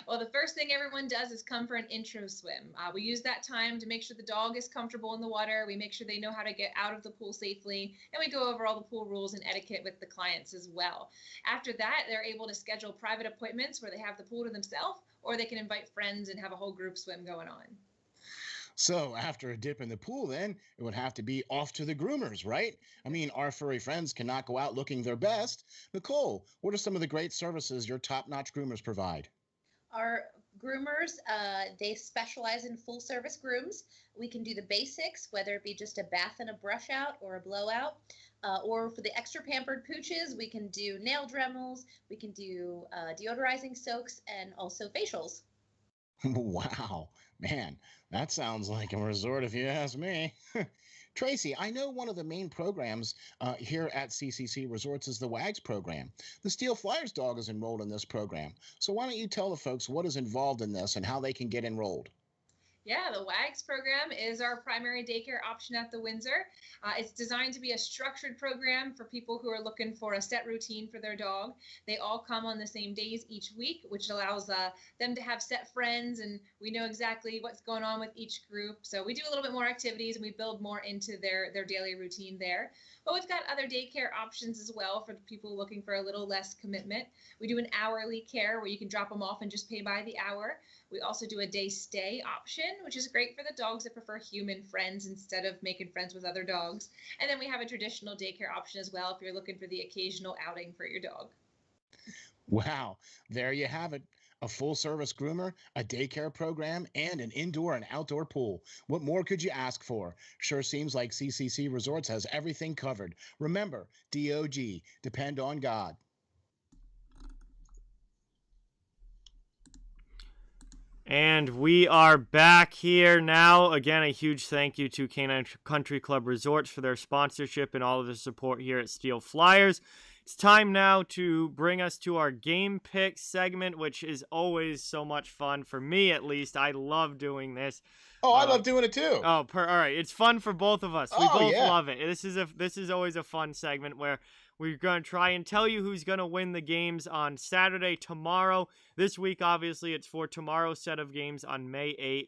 Well, the first thing everyone does is come for an intro swim. We use that time to make sure the dog is comfortable in the water. We make sure they know how to get out of the pool safely, and we go over all the pool rules and etiquette with the clients as well. After that, they're able to schedule private appointments where they have the pool to themselves, or they can invite friends and have a whole group swim going on. So after a dip in the pool, then it would have to be off to the groomers, right? I mean, our furry friends cannot go out looking their best. Nicole, what are some of the great services your top-notch groomers provide? Our groomers, they specialize in full service grooms. We can do the basics, whether it be just a bath and a brush out or a blowout. Or for the extra pampered pooches, we can do nail dremels, we can do deodorizing soaks, and also facials. Wow, man, that sounds like a resort if you ask me. Tracy, I know one of the main programs here at CCC Resorts is the WAGS program. The Steel Flyers dog is enrolled in this program. So why don't you tell the folks what is involved in this and how they can get enrolled? Yeah, the WAGS program is our primary daycare option at the Windsor. It's designed to be a structured program for people who are looking for a set routine for their dog. They all come on the same days each week, which allows them to have set friends, and we know exactly what's going on with each group. So we do a little bit more activities, and we build more into their daily routine there. But we've got other daycare options as well for the people looking for a little less commitment. We do an hourly care where you can drop them off and just pay by the hour. We also do a day stay option, which is great for the dogs that prefer human friends instead of making friends with other dogs. And then we have a traditional daycare option as well if you're looking for the occasional outing for your dog. Wow, there you have it. A full-service groomer, a daycare program, and an indoor and outdoor pool. What more could you ask for? Sure seems like CCC Resorts has everything covered. Remember, DOG, depend on God. And we are back here now. Again, a huge thank you to Canine Country Club Resorts for their sponsorship and all of the support here at Steel Flyers. It's time now to bring us to our game pick segment, which is always so much fun for me, at least. I love doing this. Oh, I love doing it too. All right. It's fun for both of us. We both love it. This is always a fun segment where we're going to try and tell you who's going to win the games on Saturday, tomorrow. This week, obviously, it's for tomorrow's set of games on May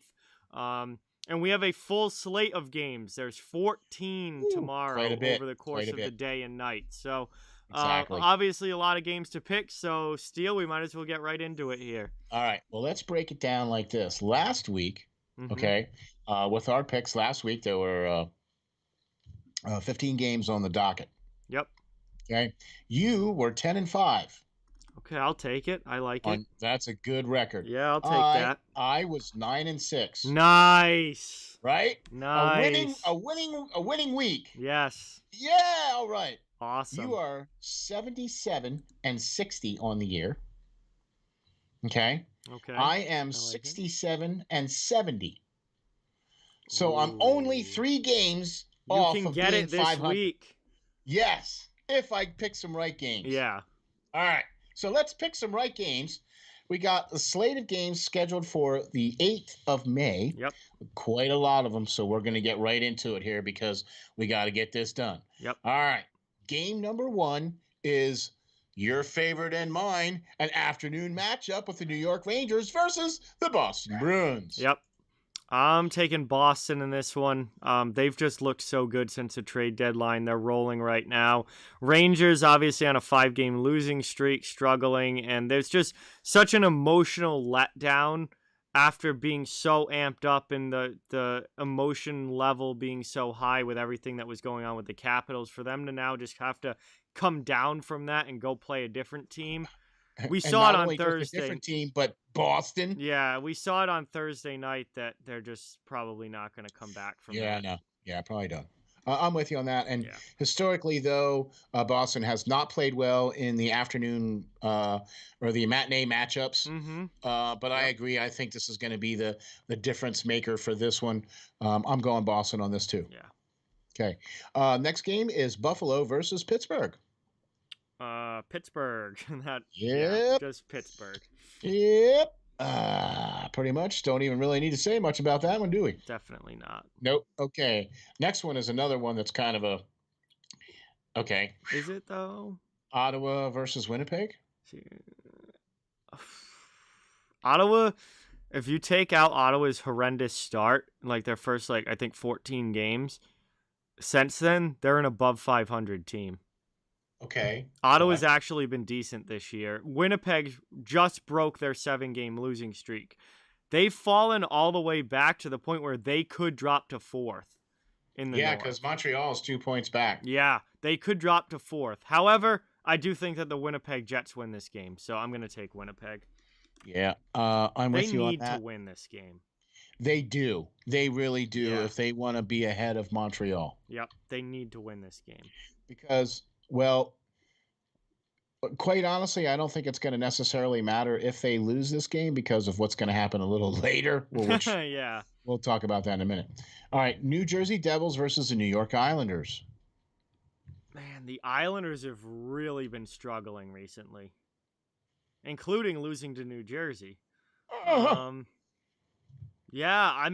8th. And we have a full slate of games. There's 14 tomorrow over the course of the day and night. So, exactly. Obviously, a lot of games to pick. So, Steele, we might as well get right into it here. All right. Well, let's break it down like this. Last week, with our picks last week, there were 15 games on the docket. Yep. Okay. You were 10-5. Okay, I'll take it. I like it. That's a good record. Yeah, I'll take that. I was 9-6. Nice. Right? Nice. A winning week. Yes. Yeah, all right. Awesome. You are 77-60 on the year. Okay. Okay. I am 67-70. So I'm only 3 games off of being 500. You can get it this week. Yes, if I pick some right games. Yeah. All right. So let's pick some right games. We got a slate of games scheduled for the 8th of May. Yep. Quite a lot of them, so we're going to get right into it here because we got to get this done. Yep. All right. Game number 1 is your favorite and mine, an afternoon matchup with the New York Rangers versus the Boston Bruins. Yep. I'm taking Boston in this one. They've just looked so good since the trade deadline. They're rolling right now. Rangers obviously on a 5-game losing streak, struggling, and there's just such an emotional letdown after being so amped up and the emotion level being so high with everything that was going on with the Capitals. For them to now just have to come down from that and go play a different team. We saw it on Thursday. A different team, but Boston. Yeah, we saw it on Thursday night that they're just probably not going to come back from that. Yeah, no. Yeah, probably don't. I'm with you on that. And historically, though, Boston has not played well in the afternoon or the matinee matchups. Mm-hmm. But I agree. I think this is going to be the difference maker for this one. I'm going Boston on this too. Yeah. Okay. Next game is Buffalo versus Pittsburgh. Pittsburgh. Yep. Just Pittsburgh. Yep. Pretty much. Don't even really need to say much about that one, do we? Definitely not. Nope. Okay. Next one is another one that's kind of a. Okay. Is it though? Ottawa versus Winnipeg. Ottawa. If you take out Ottawa's horrendous start, like their first, I think 14 games, since then they're an above 500 team. Okay. Ottawa's actually been decent this year. Winnipeg just broke their 7-game losing streak. They've fallen all the way back to the point where they could drop to 4th in the North. Because Montreal is 2 points back. Yeah, they could drop to 4th. However, I do think that the Winnipeg Jets win this game, so I'm going to take Winnipeg. Yeah, I'm with you on that. They need to win this game. They do. They really do if they want to be ahead of Montreal. Yep, they need to win this game. Because, well, quite honestly, I don't think it's going to necessarily matter if they lose this game because of what's going to happen a little later. Which we'll talk about that in a minute. All right, New Jersey Devils versus the New York Islanders. Man, the Islanders have really been struggling recently, including losing to New Jersey. Yeah,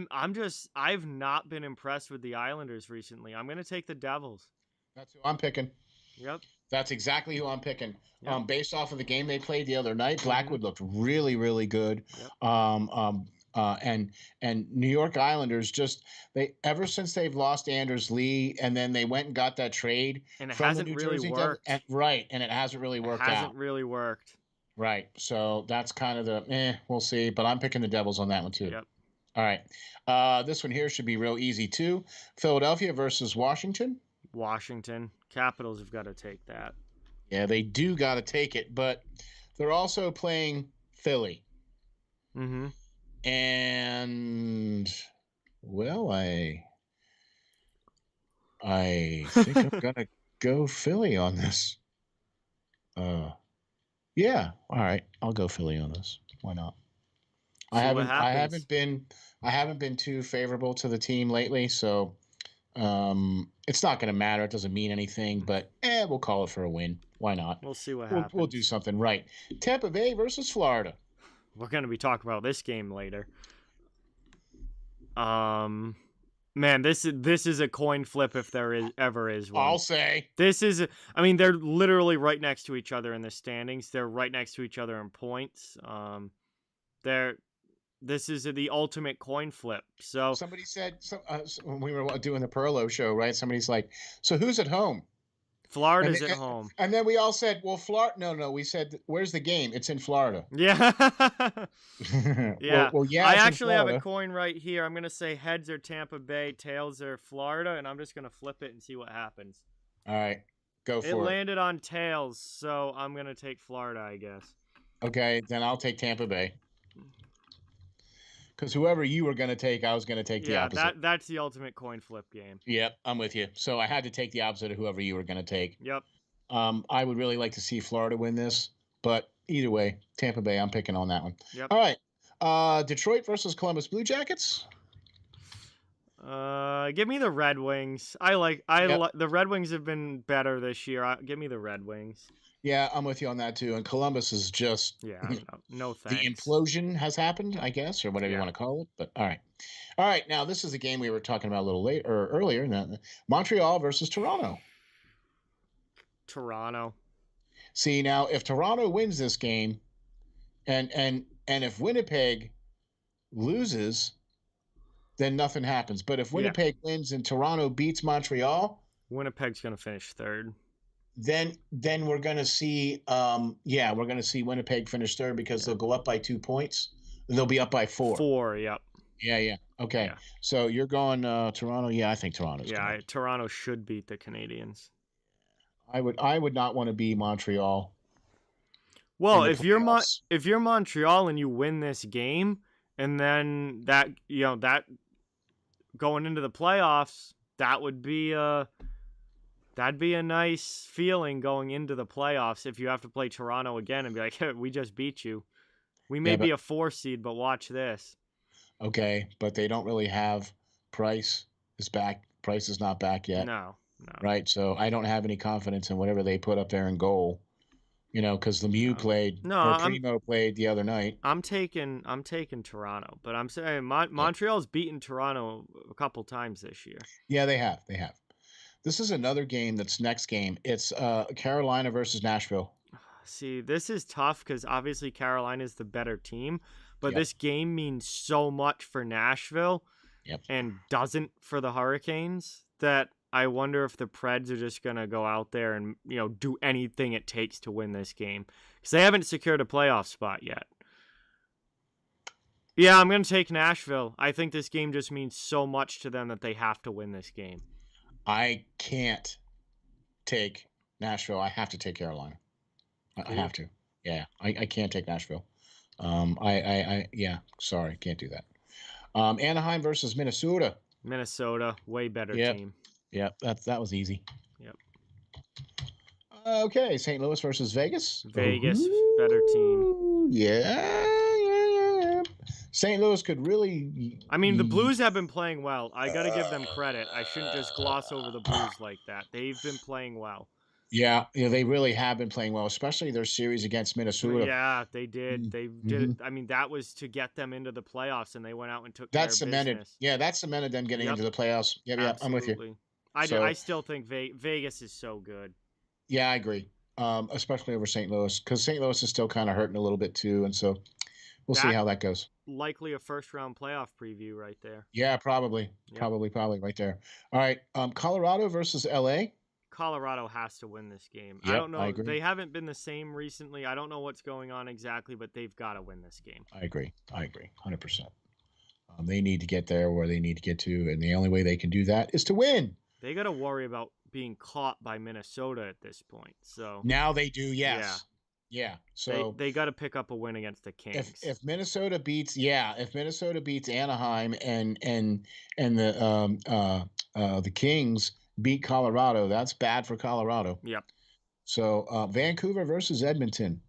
I've not been impressed with the Islanders recently. I'm going to take the Devils. That's who I'm picking. Yep. That's exactly who I'm picking. Yep. Based off of the game they played the other night, Blackwood looked really, really good. Yep. And New York Islanders ever since they've lost Anders Lee and then they went and got that trade and it from hasn't the New really Jersey worked. and it hasn't really worked out. It hasn't really worked. Right. So that's kind of the we'll see, but I'm picking the Devils on that one too. Yep. All right. This one here should be real easy too. Philadelphia versus Washington. Washington. Capitals have got to take that. Yeah, they do got to take it, but they're also playing Philly. Mm-hmm. And, well, I think I'm going to go Philly on this. Yeah, all right. I'll go Philly on this. Why not? I haven't been too favorable to the team lately, so it's not going to matter. It doesn't mean anything, but we'll call it for a win. Why not? We'll see what happens. We'll do something right. Tampa Bay versus Florida. We're going to be talking about this game later. Man, this is a coin flip if there ever is one. I'll say. They're literally right next to each other in the standings. They're right next to each other in points. This is the ultimate coin flip. So somebody said when we were doing the Perlo show, right? Somebody's like, "So who's at home?" Florida's at home. And then we all said, "Well, Florida." No. We said, "Where's the game?" It's in Florida. Yeah. Yeah. Well, yeah. I actually have a coin right here. I'm gonna say heads are Tampa Bay, tails are Florida, and I'm just gonna flip it and see what happens. All right, go for it. It landed on tails, so I'm gonna take Florida, I guess. Okay, then I'll take Tampa Bay. Because whoever you were going to take, I was going to take the opposite. Yeah, that's the ultimate coin flip game. Yep, I'm with you. So I had to take the opposite of whoever you were going to take. Yep. I would really like to see Florida win this, but either way, Tampa Bay, I'm picking on that one. Yep. All right. Detroit versus Columbus Blue Jackets. Give me the Red Wings. The Red Wings have been better this year. Give me the Red Wings. Yeah, I'm with you on that too. And Columbus is just no thanks. The implosion has happened, I guess, or whatever you want to call it. But all right. Now this is a game we were talking about a little earlier. Montreal versus Toronto. Toronto. See, now if Toronto wins this game, and if Winnipeg loses, then nothing happens. But if Winnipeg wins and Toronto beats Montreal, Winnipeg's going to finish third. Then we're going to see we're going to see Winnipeg finish third because they'll go up by 2 points. They'll be up by 4. 4, yep. Yeah. Okay. Yeah. So you're going Toronto. Yeah, I think Toronto's going. Toronto should beat the Canadiens. I would not want to be Montreal. Well, if you're Montreal and you win this game and then that going into the playoffs, that'd be a nice feeling going into the playoffs if you have to play Toronto again and be like, hey, we just beat you. We may be a 4 seed, but watch this. Okay, but they don't really have Price is back. Price is not back yet. No. Right, so I don't have any confidence in whatever they put up there in goal because Lemieux played. Primo played the other night. I'm taking Toronto, but I'm saying Montreal's beaten Toronto a couple times this year. Yeah, they have. This is another game. That's next game. It's Carolina versus Nashville. See, this is tough because obviously Carolina is the better team, but this game means so much for Nashville and doesn't for the Hurricanes that I wonder if the Preds are just going to go out there and, do anything it takes to win this game because they haven't secured a playoff spot yet. Yeah, I'm going to take Nashville. I think this game just means so much to them that they have to win this game. I can't take Nashville. I have to take Carolina. I have to. Yeah, I can't take Nashville. Sorry, can't do that. Anaheim versus Minnesota. Minnesota, way better team. Yep, that was easy. Yep. Okay, St. Louis versus Vegas. Vegas, better team. Yeah. St. Louis could really... I mean, the Blues have been playing well. I got to give them credit. I shouldn't just gloss over the Blues like that. They've been playing well. Yeah, they really have been playing well, especially their series against Minnesota. Yeah, they did. They did. I mean, that was to get them into the playoffs, and they went out and took that care cemented. of business. Yeah, that cemented them getting into the playoffs. Yeah, I'm with you. I still think Vegas is so good. Yeah, I agree. Especially over St. Louis, because St. Louis is still kind of hurting a little bit too, and so we'll see how that goes. Likely a first-round playoff preview right there. Yeah, probably right there. All right, Colorado versus LA. Colorado has to win this game. Yep, I don't know. I agree. They haven't been the same recently. I don't know what's going on exactly, but they've got to win this game. I agree. 100%. They need to get there where they need to get to, and the only way they can do that is to win. They got to worry about being caught by Minnesota at this point. So now they do, yes. Yeah. So they got to pick up a win against the Kings. If Minnesota beats Anaheim and the Kings beat Colorado, that's bad for Colorado. Yep. So Vancouver versus Edmonton.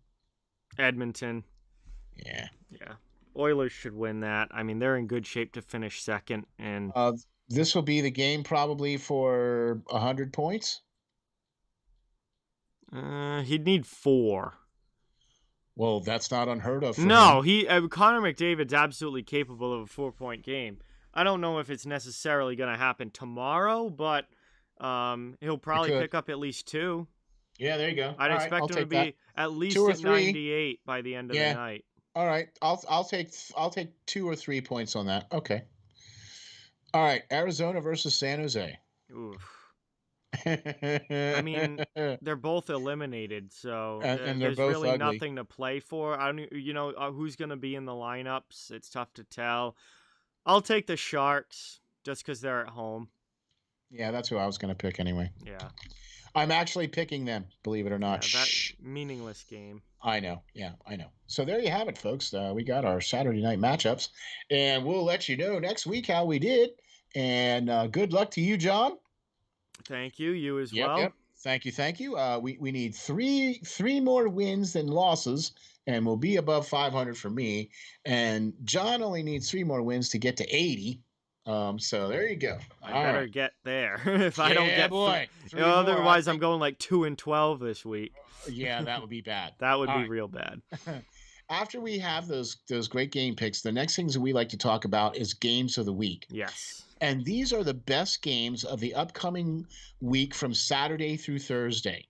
Edmonton. Yeah. Oilers should win that. I mean, they're in good shape to finish second, and this will be the game probably for 100 points. He'd need 4. Well, that's not unheard of. No, Conor McDavid's absolutely capable of a 4-point game. I don't know if it's necessarily going to happen tomorrow, but he'll probably pick up at least 2. Yeah, there you go. I'd expect him to be at least at 98 by the end of the night. All right, I'll take 2 or 3 points on that. Okay. All right, Arizona versus San Jose. Oof. I mean, they're both eliminated, so there's really ugly. Nothing to play for. I don't, who's going to be in the lineups. It's tough to tell. I'll take the Sharks just because they're at home. Yeah, that's who I was going to pick anyway. Yeah. I'm actually picking them, believe it or not. Yeah, that meaningless game. I know. Yeah, I know. So there you have it, folks. We got our Saturday night matchups, and we'll let you know next week how we did. And good luck to you, John. Thank you. You as well. Yep. Thank you. We need three more wins than losses, and we'll be above 500 for me. And John only needs 3 more wins to get to 80. So there you go. I better get there if I don't get boy. Otherwise, I'm going like 2-12 this week. Yeah, that would be bad. That would be real bad. After we have those great game picks, the next things that we like to talk about is games of the week. Yes. And these are the best games of the upcoming week from Saturday through Thursday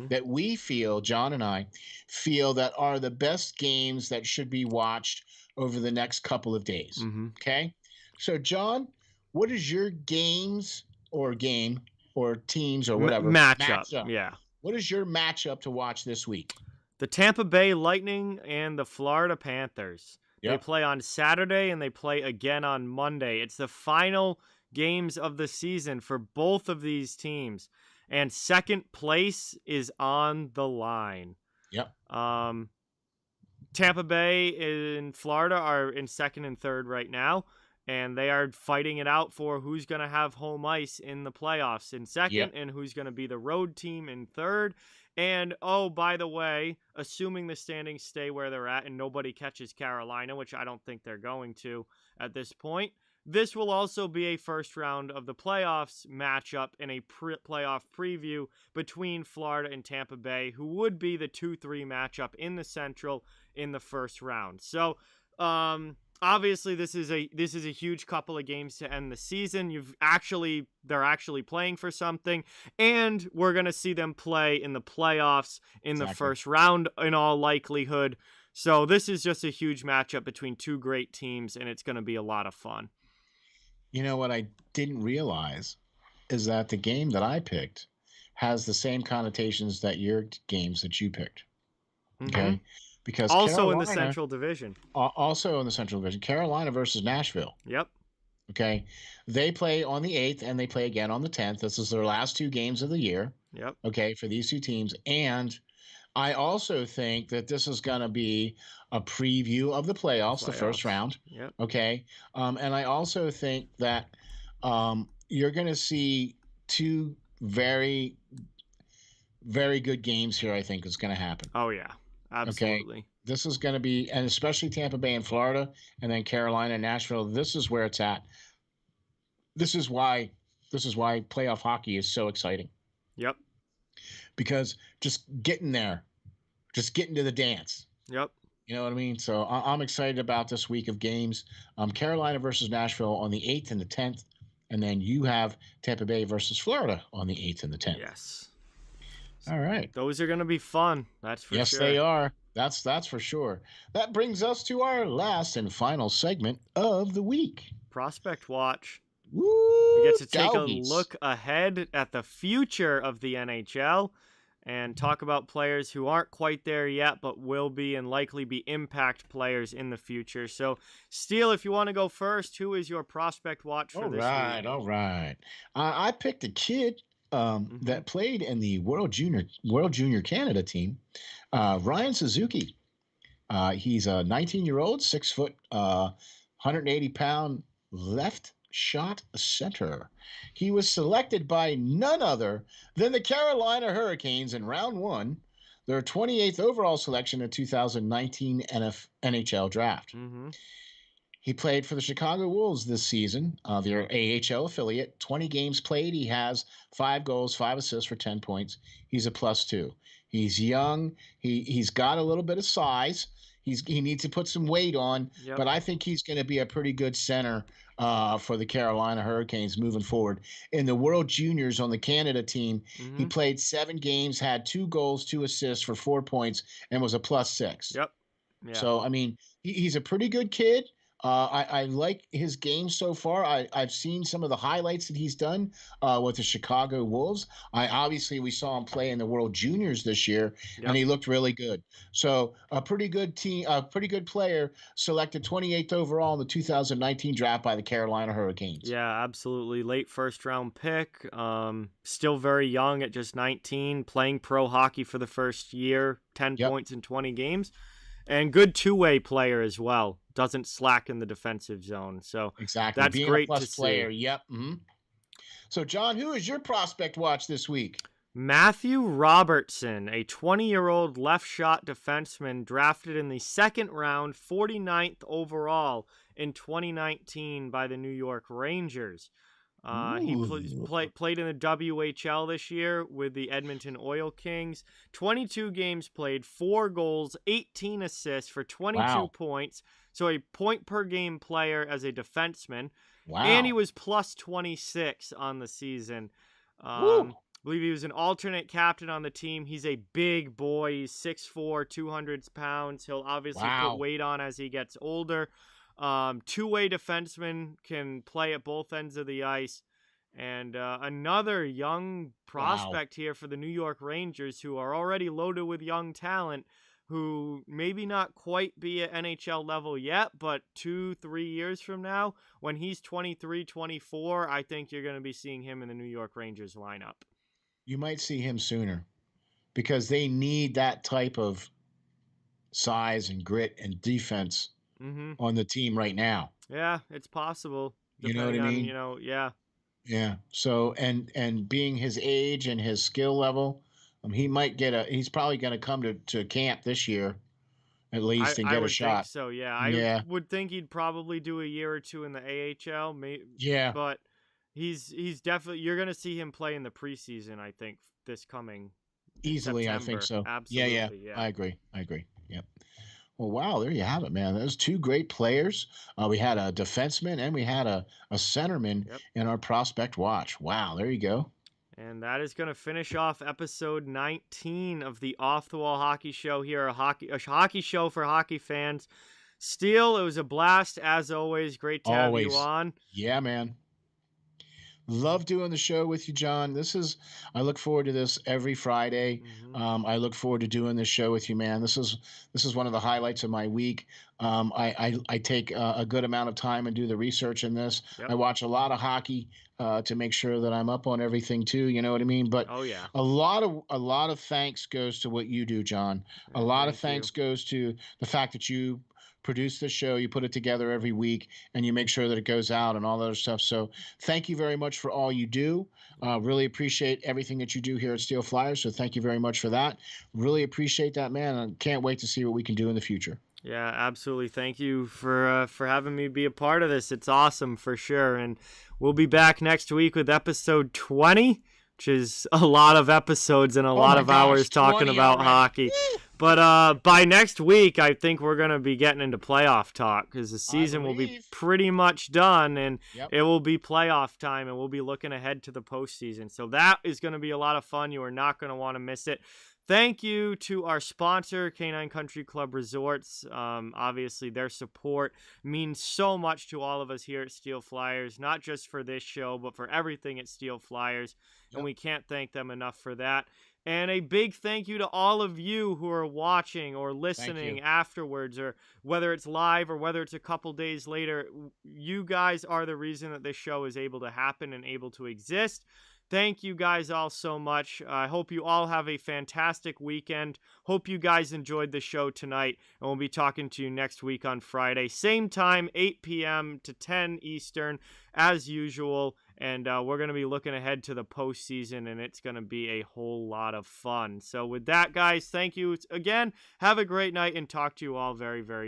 that we feel, John and I, feel that are the best games that should be watched over the next couple of days. Okay? So, John, what is your games or game or teams or whatever? Matchup. Yeah. What is your matchup to watch this week? The Tampa Bay Lightning and the Florida Panthers. Yep. They play on Saturday and they play again on Monday. It's the final games of the season for both of these teams. And second place is on the line. Yep. Tampa Bay and Florida are in second and third right now. And they are fighting it out for who's going to have home ice in the playoffs in second and who's going to be the road team in third. And, oh, by the way, assuming the standings stay where they're at and nobody catches Carolina, which I don't think they're going to at this point, this will also be a first round of the playoffs matchup and a playoff preview between Florida and Tampa Bay, who would be the 2-3 matchup in the Central in the first round. So, obviously, this is a huge couple of games to end the season. They're actually playing for something, and we're gonna see them play in the playoffs in the first round in all likelihood. So this is just a huge matchup between two great teams, and it's gonna be a lot of fun. You know what I didn't realize is that the game that I picked has the same connotations that your games that you picked. Okay. Mm-hmm. Because also in the Central Division. Also in the Central Division. Carolina versus Nashville. Yep. Okay. They play on the 8th and they play again on the 10th. This is their last 2 games of the year. Yep. Okay, for these 2 teams. And I also think that this is going to be a preview of the playoffs, the first round. Yep. Okay. And I also think that you're going to see 2 very, very good games here, I think is going to happen. Oh, yeah. Absolutely. Okay. This is going to be, and especially Tampa Bay and Florida, and then Carolina and Nashville. This is where it's at. This is why playoff hockey is so exciting. Yep. Because just getting there, just getting to the dance. Yep. You know what I mean? So I'm excited about this week of games. Carolina versus Nashville on the 8th and the 10th, and then you have Tampa Bay versus Florida on the 8th and the 10th. Yes. All right. Those are going to be fun. That's for sure. Yes, they are. That's for sure. That brings us to our last and final segment of the week. Prospect Watch. Woo! We get to take a look ahead at the future of the NHL and talk about players who aren't quite there yet, but will be and likely be impact players in the future. So, Steele, if you want to go first, who is your Prospect Watch for this week? All right. I picked a kid that played in the World Junior Canada team, Ryan Suzuki. He's a 19-year-old, 6 foot, 180-pound left shot center. He was selected by none other than the Carolina Hurricanes in round 1, their 28th overall selection in 2019 NHL draft. Mm-hmm. He played for the Chicago Wolves this season, their AHL affiliate. 20 games played. He has 5 goals, 5 assists for 10 points. He's a +2. He's young. He's got a little bit of size. He needs to put some weight on, but I think he's going to be a pretty good center for the Carolina Hurricanes moving forward. In the World Juniors on the Canada team, he played 7 games, had 2 goals, 2 assists for 4 points, and was a +6. Yep. Yeah. So, I mean, he's a pretty good kid. I like his game so far. I've seen some of the highlights that he's done with the Chicago Wolves. We saw him play in the World Juniors this year, and he looked really good. So a pretty good team, a pretty good player, selected 28th overall in the 2019 draft by the Carolina Hurricanes. Yeah, absolutely. Late first-round pick. Still very young at just 19, playing pro hockey for the first year, 10 points in 20 games. And good two-way player as well. Doesn't slack in the defensive zone. So exactly. That's being great a plus to player. see. Yep. Mm-hmm. So, John, who is your prospect watch this week? Matthew Robertson, a 20-year-old left shot defenseman drafted in the 2nd round, 49th overall in 2019 by the New York Rangers. He played in the WHL this year with the Edmonton Oil Kings. 22 games played, 4 goals, 18 assists for 22 points. So a point-per-game player as a defenseman. Wow. And he was +26 on the season. I believe he was an alternate captain on the team. He's a big boy. He's 6'4", 200 pounds. He'll obviously put weight on as he gets older. Two-way defenseman, can play at both ends of the ice. And another young prospect here for the New York Rangers, who are already loaded with young talent, who maybe not quite be at NHL level yet, but 2-3 years from now, when he's 23, 24, I think you're going to be seeing him in the New York Rangers lineup. You might see him sooner because they need that type of size and grit and defense on the team right now. Yeah, it's possible. You know what I mean? Yeah. So, and being his age and his skill level, he's probably going to come to camp this year at least and get a shot. Think so, yeah. I would think he'd probably do a year or two in the AHL. Yeah. But he's definitely, you're going to see him play in the preseason, I think, this coming easily, September. I think so. Absolutely, yeah. I agree. Yep. Well, wow, there you have it, man. Those two great players. We had a defenseman and we had a centerman in our prospect watch. Wow, there you go. And that is going to finish off episode 19 of the Off the Wall Hockey Show here, a hockey show for hockey fans. Steele, it was a blast as always. Great to have you on. Yeah, man. Love doing the show with you, John. I look forward to this every Friday. Mm-hmm. I look forward to doing this show with you, man. This is one of the highlights of my week. I take a good amount of time and do the research in this. Yep. I watch a lot of hockey to make sure that I'm up on everything too. You know what I mean? But a lot of thanks goes to what you do, John. A lot of thanks goes to the fact that you produce this show, you put it together every week, and you make sure that it goes out and all that other stuff. So thank you very much for all you do. Really appreciate everything that you do here at Steel Flyers. So thank you very much for that. Really appreciate that, man. I can't wait to see what we can do in the future. Yeah, absolutely. Thank you for having me be a part of this. It's awesome for sure. And we'll be back next week with episode 20, which is a lot of episodes and a lot of hours talking about hockey. But by next week, I think we're going to be getting into playoff talk because the season will be pretty much done, and it will be playoff time, and we'll be looking ahead to the postseason. So that is going to be a lot of fun. You are not going to want to miss it. Thank you to our sponsor, Canine Country Club Resorts. Obviously, their support means so much to all of us here at Steel Flyers, not just for this show, but for everything at Steel Flyers. And we can't thank them enough for that. And a big thank you to all of you who are watching or listening afterwards, or whether it's live or whether it's a couple days later. You guys are the reason that this show is able to happen and able to exist. Thank you guys all so much. I hope you all have a fantastic weekend. Hope you guys enjoyed the show tonight, and we'll be talking to you next week on Friday. Same time, 8 p.m. to 10 Eastern, as usual. And we're going to be looking ahead to the postseason, and it's going to be a whole lot of fun. So with that, guys, thank you again. Have a great night, and talk to you all very, very soon.